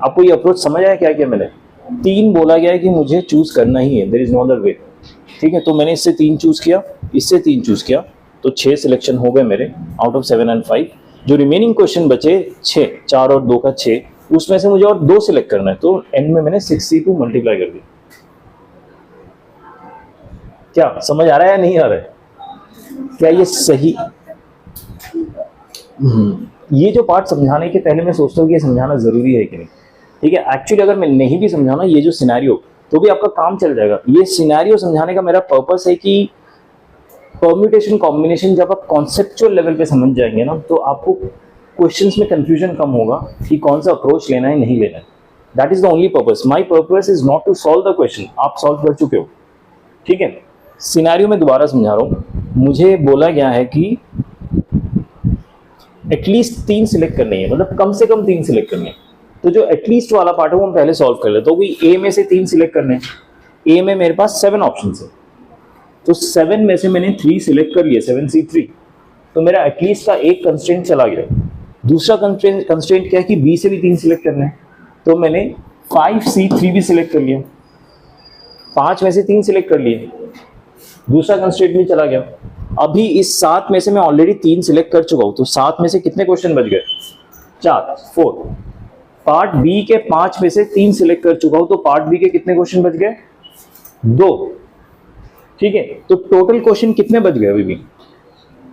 आपको ये अप्रोच समझ आया क्या? मैंने 3 बोला गया है कि मुझे चूज करना ही है, there is no other way, ठीक है। तो मैंने इससे 3 चूज किया, इससे 3 चूज किया, तो 6 सिलेक्शन हो गए मेरे आउट ऑफ 7 एंड 5। जो रिमेनिंग क्वेश्चन बचे 6, 4 और 2 का 6, उसमें से मुझे और 2 सिलेक्ट करना है, तो एंड में मैंने 6C2 मल्टीप्लाई कर दिया। क्या समझ आ रहा है या नहीं आ रहा है? क्या ये सही? ये जो पार्ट समझाने के पहले मैं सोचता हूँ कि ये समझाना जरूरी है कि नहीं, ठीक है। एक्चुअली अगर मैं नहीं भी समझाना ये जो सिनेरियो, तो भी आपका काम चल जाएगा। ये सिनेरियो समझाने का मेरा पर्पस है कि परम्यूटेशन कॉम्बिनेशन जब आप कॉन्सेप्चुअल लेवल पे समझ जाएंगे ना, तो आपको क्वेश्चंस में कंफ्यूजन कम होगा कि कौन सा अप्रोच लेना है, नहीं लेना है। That is the only purpose. My purpose is not to solve the question, आप सॉल्व कर चुके हो, ठीक है। सिनेरियो में दोबारा समझा रहा हूं। मुझे बोला गया है कि एटलीस्ट 3 सिलेक्ट करनी है, मतलब कम से कम 3 सिलेक्ट करनी है। तो जो एटलीस्ट वाला पार्ट है वो हम पहले सॉल्व कर लेते हैं। तो ए में से 3 सिलेक्ट करने हैं। ए में मेरे पास 7 ऑप्शन है, तो 7 में से मैंने 3 सिलेक्ट कर लिए, 7C3। तो मेरा एटलीस्ट का एक कंस्ट्रेंट चला गया। दूसरा कंस्ट्रेंट क्या है कि बी से भी 3 सिलेक्ट करने हैं, तो मैंने 5C3 भी सिलेक्ट कर लिया। 5 में से 3 सिलेक्ट कर लिए, दूसरा कंस्ट्रेंट भी चला गया। अभी इस 7 में से मैं ऑलरेडी 3 सिलेक्ट कर चुका हूं, तो 7 में से कितने क्वेश्चन बच गए? 4, 4। पार्ट बी के 5 में से 3 सिलेक्ट कर चुका हूं, तो पार्ट बी के कितने क्वेश्चन बच गए? 2, ठीक है। तो टोटल क्वेश्चन कितने बच गए? अभी भी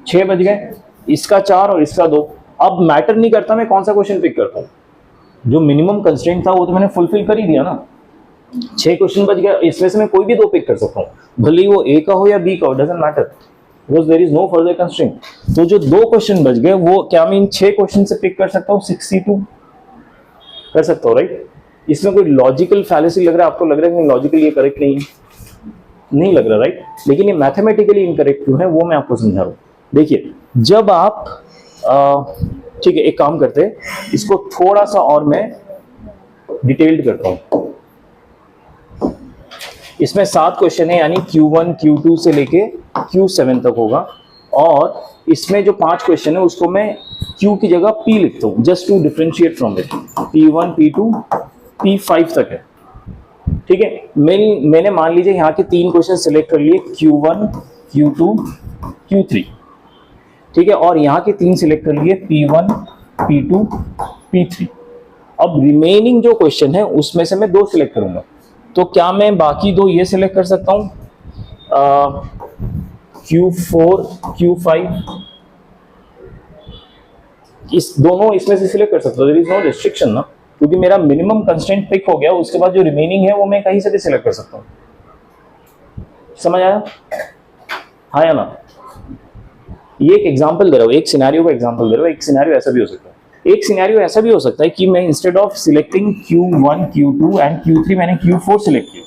6 बच गए, इसका 4 और इसका 2। अब मैटर नहीं करता मैं कौन सा क्वेश्चन पिक करता हूं, जो मिनिमम कंस्ट्रेंट था वो तो मैंने फुलफिल कर ही दिया ना। 6 क्वेश्चन बच गए, इसमें से मैं कोई भी 2 पिक कर सकता हूँ, भले ही वो ए का हो या बी का हो, doesn't matter, because there is no further constraint. तो जो 2 क्वेश्चन बच गए वो क्या मैं इन 6 क्वेश्चन से पिक कर सकता हूँ? 6C2 कर सकता हूँ, राइट। इसमें कोई लॉजिकल फैलेसी लग रहा है आपको? लग रहा है कि लॉजिकली ये करेक्ट नहीं है? नहीं लग रहा, राइट। लेकिन ये मैथमेटिकली इनकरेक्ट क्यों है वो मैं आपको समझा रहा हूँ। देखिए, जब आप ठीक है, एक काम करते हैं, इसको थोड़ा सा और मैं डिटेल्ड करता हूं। इसमें 7 क्वेश्चन है, यानी Q1 Q2 से लेके Q7 तक होगा, और इसमें जो 5 क्वेश्चन है उसको मैं Q की जगह P लिखता हूं, just to differentiate from it. P1 P2 P5 तक है, ठीक है। मैंने मान लीजिए यहाँ के 3 क्वेश्चन सिलेक्ट कर लिए, Q1 Q2 Q3, ठीक है, और यहाँ के 3 सिलेक्ट कर लिए, P1 P2 P3। अब रिमेनिंग जो क्वेश्चन है उसमें से मैं 2 सिलेक्ट करूंगा, तो क्या मैं बाकी 2 ये सिलेक्ट कर सकता हूँ? Q4, Q5, इस दोनों इसमें से सिलेक्ट कर सकता हूँ, देयर इज नो रिस्ट्रिक्शन ना, क्योंकि मेरा मिनिमम कंस्ट्रेंट पिक हो गया, उसके बाद जो रिमेनिंग है वो मैं कहीं से भी सिलेक्ट कर सकता हूँ। समझ आया? हाँ या ना? ये एक एग्जांपल दे रहा हूँ, एक सिनेरियो का एग्जांपल दे रहा हूँ। एक सिनेरियो ऐसा भी हो सकता है, एक सिनेरियो ऐसा भी हो सकता है कि मैं instead of selecting Q1, Q2 and Q3 मैंने Q4 सिलेक्ट किया,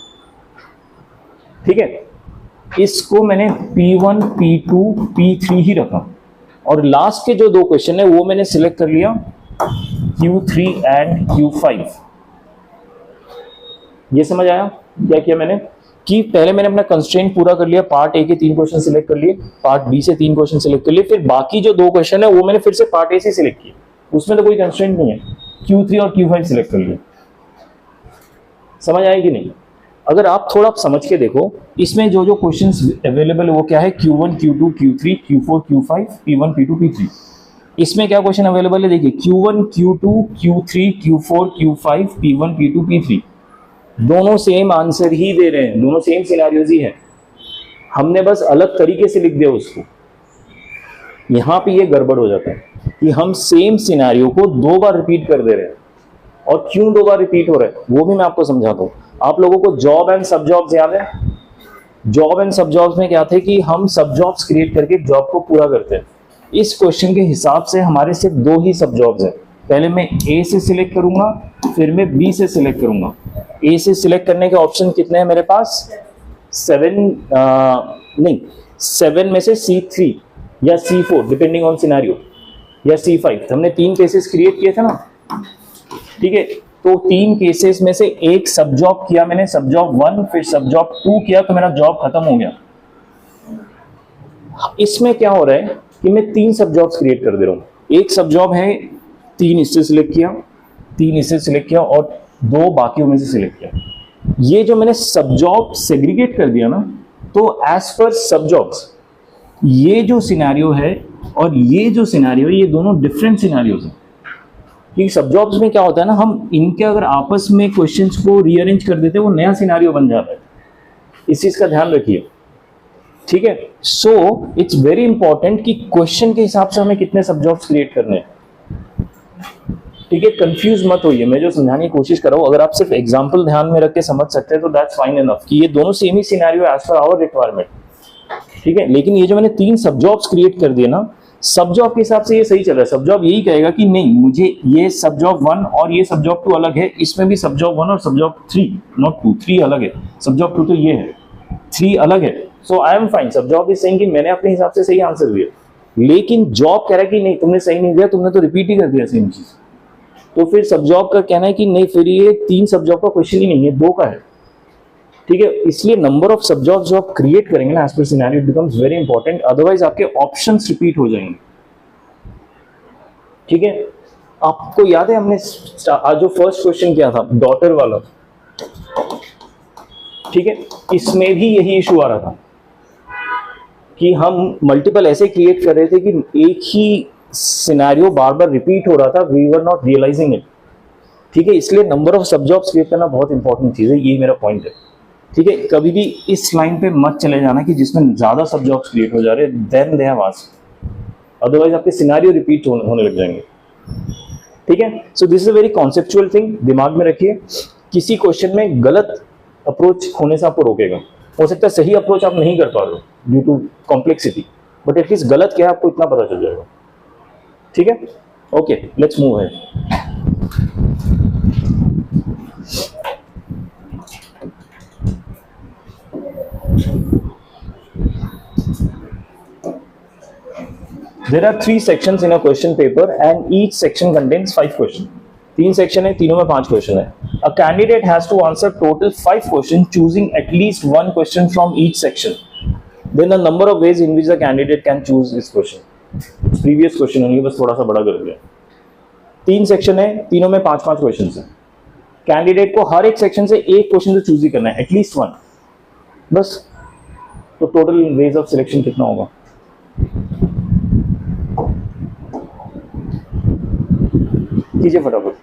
ठीक है, इसको मैंने P1, P2, P3 ही रखा, और लास्ट के जो दो क्वेश्चन है वो मैंने सिलेक्ट कर लिया Q3 एंड Q5। ये समझ आया क्या किया मैंने? कि पहले मैंने अपना कंस्ट्रेंट पूरा कर लिया, पार्ट ए के 3 क्वेश्चन सिलेक्ट कर लिए, पार्ट बी से 3 क्वेश्चन सिलेक्ट कर लिए, फिर बाकी जो 2 क्वेश्चन है वो मैंने फिर से पार्ट ए से सिलेक्ट किए, उसमें तो कोई कंस्ट्रेंट नहीं है, Q3 और Q5 सिलेक्ट कर लिए। समझ आए कि नहीं? अगर आप थोड़ा समझ के देखो, इसमें जो जो क्वेश्चंस अवेलेबल है वो क्या है, Q1, Q2, Q3, Q4, Q5, P1, P2, P3। इसमें क्या क्वेश्चन अवेलेबल है देखिए, Q1, Q2, Q3, Q4, Q5, P1, P2, P3, दोनों सेम आंसर ही दे रहे हैं, दोनों सेम सिनेरियोज ही हैं, हमने बस अलग तरीके से लिख दिया उसको। यहां पे ये गड़बड़ हो जाता है कि हम सेम सिनेरियो को 2 बार रिपीट कर दे रहे हैं, और क्यों 2 बार रिपीट हो रहा है वो भी मैं आपको समझाता हूं। आप लोगों को जॉब एंड सब जॉब्स याद है? जॉब एंड सब जॉब्स में क्या थे कि हम सब जॉब्स क्रिएट करके जॉब को पूरा करते हैं। इस क्वेश्चन के हिसाब से हमारे सिर्फ 2 ही सब जॉब्स हैं, पहले मैं ए से सिलेक्ट करूंगा, फिर मैं बी से सिलेक्ट करूंगा। ए से सिलेक्ट करने के ऑप्शन कितने हैं मेरे पास? 7 में से C3 या C4 डिपेंडिंग ऑन सिनेरियो, या C5। हमने 3 केसेस क्रिएट किए थे ना, ठीक है, तो 3 केसेस में से एक सब जॉब किया मैंने, सब जॉब 1, फिर सब जॉब 2 किया, तो मेरा जॉब खत्म हो गया। इसमें क्या हो रहा है कि मैं 3 सब जॉब्स क्रिएट कर दे रहा हूं। एक सब जॉब है 3 इससे सिलेक्ट किया, 3 इससे सिलेक्ट किया, और 2 बाकियों में से सिलेक्ट किया। ये जो मैंने सब जॉब सेग्रीगेट कर दिया ना, तो एज पर सब जॉब्स ये जो सिनेरियो है और ये जो सिनेरियो है, ये दोनों डिफरेंट सिनेरियोज हैं। क्योंकि सब जॉब्स में क्या होता है ना, हम इनके अगर आपस में क्वेश्चंस को रीअरेंज कर देते हैं, वो नया सिनेरियो बन जाता है। इस चीज का ध्यान रखिए, ठीक है। सो इट्स वेरी इंपॉर्टेंट कि क्वेश्चन के हिसाब से हमें कितने सब जॉब्स क्रिएट करने हैं, ठीक है। कंफ्यूज मत होइए, मैं जो समझाने की कोशिश कर रहा हूं, अगर आप सिर्फ एग्जांपल ध्यान में रख के समझ सकते हैं तो दैट्स फाइन एनफ, कि ये दोनों सेम ही scenario as per our requirement, ठीक है। लेकिन ये जो मैंने 3 सब जॉब्स क्रिएट कर दिए ना, सब जॉब के हिसाब से ये सही चल रहा है। सब जॉब यही कहेगा कि नहीं, मुझे ये सब जॉब 1 और ये सब जॉब 2 अलग है, इसमें भी सब जॉब 1 और सब जॉब 3, नॉट 2, 3 अलग है, सब जॉब 2 तो ये है, 3 अलग है। सो आई एम फाइन, सब जॉब इज सेइंग कि मैंने अपने हिसाब से सही आंसर दिया, लेकिन जॉब कह रहा है कि नहीं, तुमने सही नहीं दिया, तुमने तो रिपीट ही कर दिया सेम चीज। तो फिर सब जॉब का कहना है कि नहीं, फिर ये 3 सब जॉब का क्वेश्चन ही नहीं है, 2 का है, ठीक है। इसलिए नंबर ऑफ सब जॉब्स जो आप क्रिएट करेंगे ना as per scenario, it becomes very important, otherwise आपके ऑप्शंस रिपीट हो जाएंगे, ठीक है। आपको याद है हमने आज जो फर्स्ट क्वेश्चन किया था डॉटर वाला, ठीक है, इसमें भी यही इशू आ रहा था कि हम मल्टीपल ऐसे क्रिएट कर रहे थे कि एक ही सिनेरियो बार बार रिपीट हो रहा था, we were not realising it, ठीक है। इसलिए नंबर ऑफ सब जॉब्स क्रिएट करना बहुत इंपॉर्टेंट चीज है, ये मेरा पॉइंट है, ठीक है। कभी भी इस लाइन पे मत चले जाना कि जिसमें ज्यादा सब जॉब्स क्रिएट हो जा रहे हैं, then they have asked, otherwise आपके सिनेरियो रिपीट होने लग जाएंगे, ठीक है। So this is a very conceptual thing, दिमाग में रखिए। किसी क्वेश्चन में गलत अप्रोच होने से आपको रोकेगा। हो सकता है सही अप्रोच आप नहीं कर पा रहे हो due to complexity, but at least गलत क्या है आपको इतना पता चल जाएगा, ठीक है। Okay, let's move ahead. There are 3 sections in a question paper and each section contains 5 questions. 3 section है, तीनों में 5 क्वेश्चन है। A candidate has to answer total 5 questions, choosing at least 1 question from each section. Then the number of ways in which the candidate can choose this question. Previous question है, बस थोड़ा सा बड़ा कर दिया। 3 सेक्शन है, तीनों में 5-5 क्वेश्चन है। कैंडिडेट को हर एक सेक्शन से एक क्वेश्चन तो चूज ही करना है, एटलीस्ट 1, बस। तो टोटल वेज ऑफ सिलेक्शन कितना होगा? कीजिए फटाफट।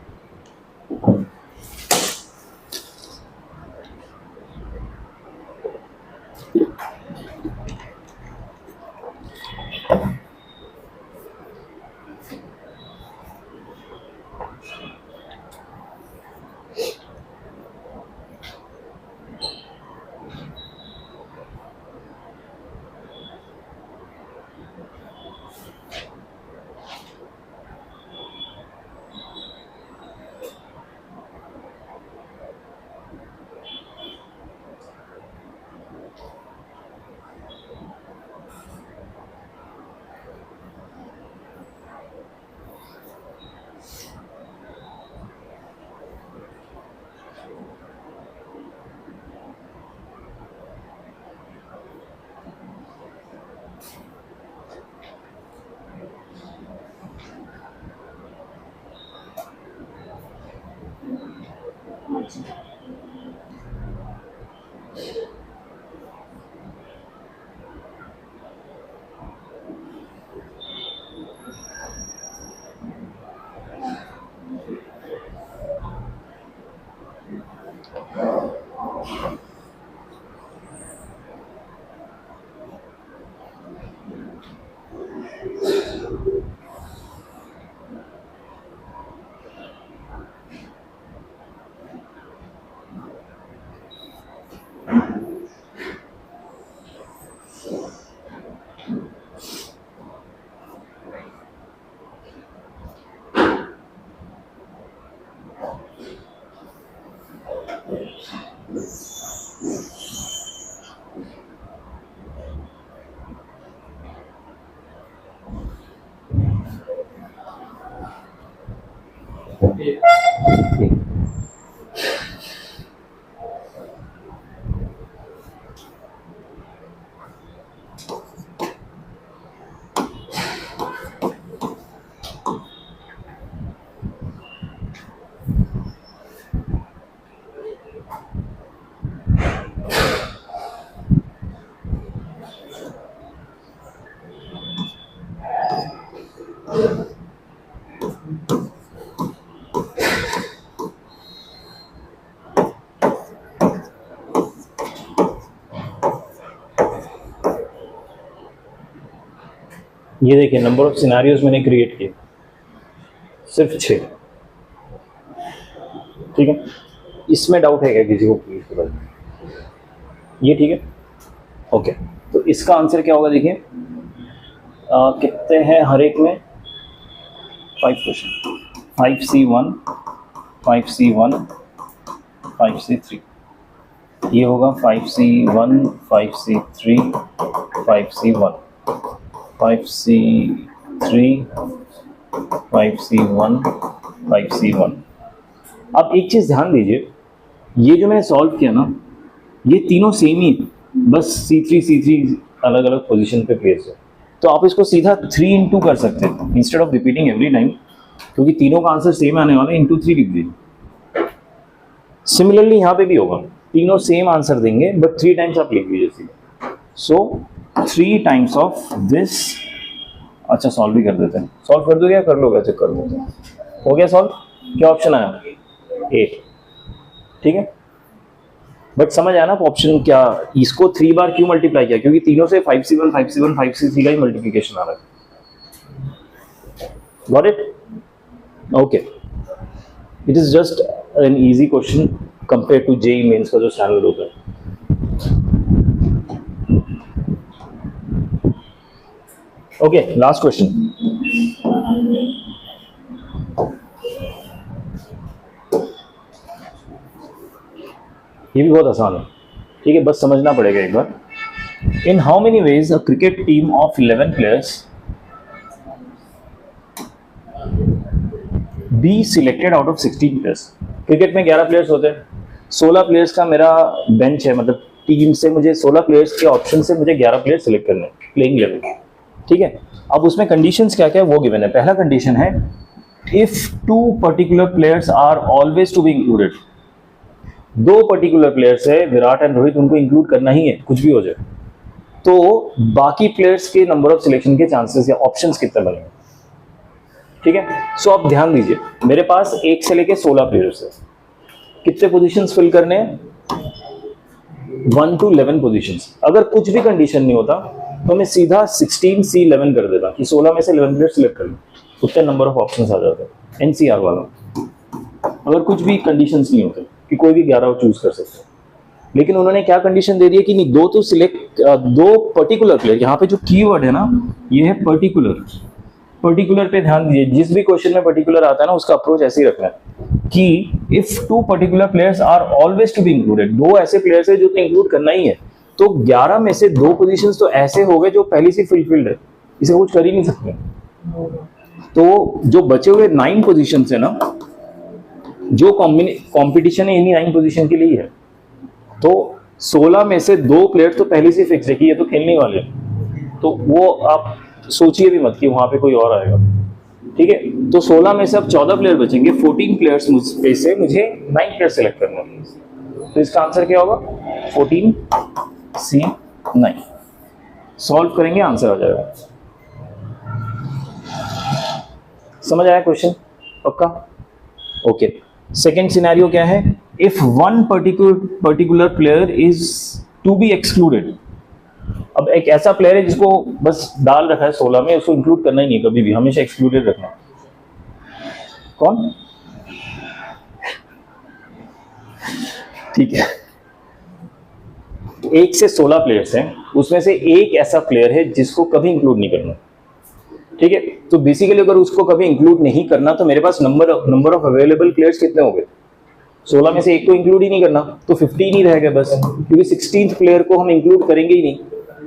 ये देखिए नंबर ऑफ सिनारियोज मैंने क्रिएट किए सिर्फ 6, ठीक है। इसमें डाउट है क्या किसी को? प्लीज बताइए। ये ठीक है, ओके। तो इसका आंसर क्या होगा देखिए, कितने हैं हर एक में? 5 क्वेश्चन, 5C1, 5C1, 5C3। ये होगा 5C1, 5C3, 5C1, 5C3, 5C1, 5C1। अब एक चीज़ ध्यान दीजिए, ये जो मैंने सॉल्व किया ना, ये तीनों सेम ही, बस C3 अलग अलग पोजीशन पे प्लेस है। तो आप इसको सीधा 3 इंटू कर सकते हैं instead of repeating every time, क्योंकि तीनों का आंसर सेम आने वाला है, इंटू 3 लिख दीजिए। सिमिलरली यहाँ पे भी होगा, तीनों सेम आंसर देंगे बट 3 टाइम्स आप लिख दीजिए सीधा। सो 3 टाइम्स ऑफ दिस। अच्छा सॉल्व भी कर देते हैं, सॉल्व कर दोगे या कर लोगे? चेक कर देते हैं। हो गया सॉल्व? क्या ऑप्शन आया? 8, ठीक है। बट समझ आया ना ऑप्शन क्या, इसको 3 बार क्यों मल्टीप्लाई किया? क्योंकि तीनों से 5C1, 5C1, 5C3 का ही मल्टीप्लिकेशन आ रहा है। Got it? Okay, it is just an easy question compare to JEE mains का जो स्टैंडर्ड होता है। Okay, last question. ये भी बहुत आसान है, ठीक है, बस समझना पड़ेगा एक बार। In how many ways a cricket team of 11 players be selected out of 16 players? Cricket में 11 प्लेयर्स होते हैं, 16 प्लेयर्स का मेरा बेंच है, मतलब टीम से मुझे 16 प्लेयर्स के ऑप्शन से मुझे 11 प्लेयर सिलेक्ट करने हैं प्लेइंग 11, ठीक है। अब उसमें कंडीशंस क्या क्या है वो गिवन है। पहला कंडीशन है if 2 particular players are always to be included. 2 particular players है, विराट एंड रोहित, उनको इंक्लूड करना ही है, कुछ भी हो जाए। तो बाकी प्लेयर्स के नंबर ऑफ सिलेक्शन के चांसेस या ऑप्शंस कितने बनेंगे, ठीक है। सो आप ध्यान दीजिए, मेरे पास 1 से लेके 16 प्लेयर्स है, कितने पोजीशंस फिल करने हैं? 1 to 11 पोजीशंस। अगर कुछ भी कंडीशन नहीं होता तो मैं सीधा 16C11 कर देता कि 16 में से 11 प्लेयर सिलेक्ट कर लूँ, उतने नंबर ऑफ ऑप्शंस आ जाते हैं NCR वाला। अगर कुछ भी कंडीशंस नहीं होते कि कोई भी 11 चूज कर सकते हैं, लेकिन उन्होंने क्या कंडीशन दे दी है कि नहीं, 2 तो सिलेक्ट, 2 पर्टिकुलर प्लेयर। यहाँ पे जो कीवर्ड है ना, ये है पर्टिकुलर। पर्टिकुलर पे ध्यान दीजिए, जिस भी क्वेश्चन में पर्टिकुलर आता है ना, उसका अप्रोच ऐसे ही रखना है कि if 2 particular players are always to be included, 2 ऐसे प्लेयर्स है जो इंक्लूड करना ही है, तो 11 में से 2 पोजीशंस तो ऐसे हो गए जो पहले से फुलफिल्ड है, इसे कुछ कर ही नहीं सकते। तो जो बचे हुए 9 पोजीशंस है ना, जो कॉम्पिटिशन है इन्हीं 9 पोजीशन के लिए है। तो 16 में से 2 प्लेयर तो पहले से फिक्स है कि ये तो खेलने वाले हैं, तो वो आप सोचिए भी मत कि वहां पे कोई और आएगा, ठीक है। तो 16 में से अब 14 प्लेयर बचेंगे, 14 प्लेयर्स में से मुझे 9 प्लेयर सेलेक्ट करना है। तो इसका आंसर क्या होगा? 14C9। सॉल्व करेंगे, आंसर आ जाएगा। समझ आया क्वेश्चन? पक्का? ओके। सेकेंड सिनेरियो क्या है? If 1 particular player is to be excluded. अब एक ऐसा प्लेयर है जिसको बस डाल रखा है 16 में, उसको इंक्लूड करना ही नहीं कभी भी, हमेशा एक्सक्लूडेड रखना। कौन? ठीक है, 1 से 16 प्लेयर्स हैं, उसमें से एक ऐसा प्लेयर है जिसको कभी इंक्लूड नहीं करना, ठीक है। तो बेसिकली अगर उसको कभी इंक्लूड नहीं करना तो मेरे पास नंबर ऑफ अवेलेबल प्लेयर्स कितने हो गए? 16 में से एक को इंक्लूड ही नहीं करना तो 15 ही रह गए बस, क्योंकि 16th प्लेयर को हम इंक्लूड करेंगे ही नहीं।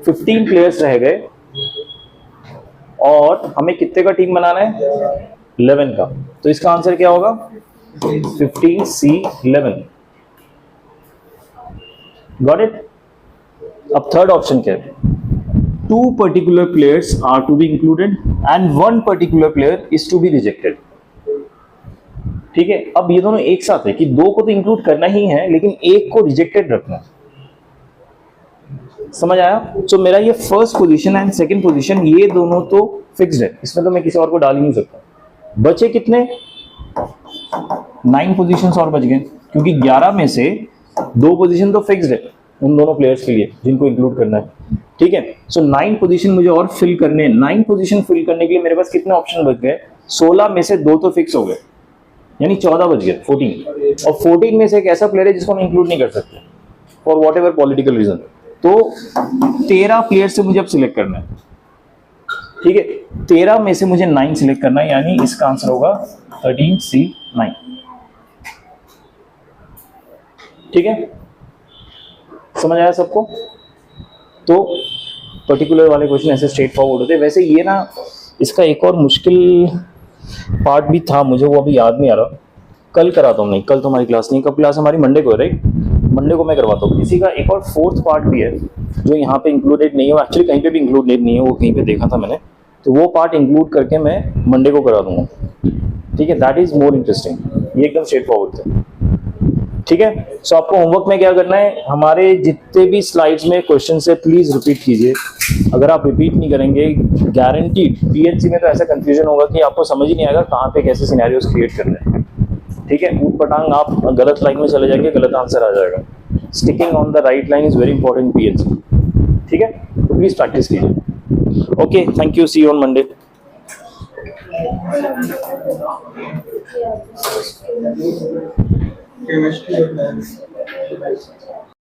15 प्लेयर्स रह गए और हमें कितने का टीम बनाना है? 11 का। तो इसका आंसर क्या होगा? 15C11। Got it? अब थर्ड ऑप्शन क्या है? 2 particular players are to be included and 1 particular player is to be rejected, ठीक है। अब ये दोनों एक साथ है कि 2 को तो इंक्लूड करना ही है लेकिन एक को रिजेक्टेड रखना। समझ आया? तो मेरा ये first position and second position ये दोनों तो फिक्स्ड है, इसमें तो मैं किसी और को डाल ही नहीं सकता। बचे कितने? 9 पोजीशंस और बच गए, क्योंकि 11 में से 2 पोजीशन तो फिक्स्ड है उन दोनों प्लेयर्स के लिए जिनको इंक्लूड करना है। ठीक है। सो 9 पोजीशन मुझे और फिल करने हैं। 9 पोजीशन फिल करने के लिए मेरे पास कितने ऑप्शन बच गए? 16 में से 2 तो फिक्स हो गए, यानी 14 बच गए, 14। और 14 में से एक ऐसा प्लेयर है जिसको हम इंक्लूड नहीं कर सकते for whatever political reason. तो 13 प्लेयर से मुझे अब सिलेक्ट करना है, ठीक है। 13 में से मुझे 9 सिलेक्ट करना है, यानी इसका आंसर होगा 13C9, ठीक है। समझ आया सबको? तो पर्टिकुलर वाले क्वेश्चन ऐसे स्ट्रेट फॉरवर्ड होते हैं। वैसे ये ना, इसका एक और मुश्किल पार्ट भी था, मुझे वो अभी याद नहीं आ रहा, कल कराता हूँ। नहीं, कल तो हमारी क्लास नहीं, कब क्लास हमारी मंडे को है, राइट? मंडे को मैं करवाता हूँ। इसी का एक और 4th पार्ट भी है जो यहाँ पे इंक्लूडेड नहीं है, एक्चुअली कहीं पे भी इंक्लूडेड नहीं है, वो कहीं पे देखा था मैंने, तो वो पार्ट इंक्लूड करके मैं मंडे को करा दूंगा, ठीक है। दैट इज मोर इंटरेस्टिंग, ये एकदम स्ट्रेट फॉरवर्ड था, ठीक है। सो आपको होमवर्क में क्या करना है, हमारे जितने भी स्लाइड्स में क्वेश्चन है प्लीज रिपीट कीजिए। अगर आप रिपीट नहीं करेंगे, गारंटीड पीएचसी में तो ऐसा कंफ्यूजन होगा कि आपको समझ ही नहीं आएगा कहाँ पे कैसे सिनेरियोस क्रिएट करने हैं, ठीक है। ऊट पटांग आप गलत लाइन में चले जाएंगे, गलत आंसर आ जाएगा। Sticking on the right line is very important PHC, ठीक है। तो प्लीज प्रैक्टिस कीजिए। Okay, thank you, see you on Monday. Chemistry and maths.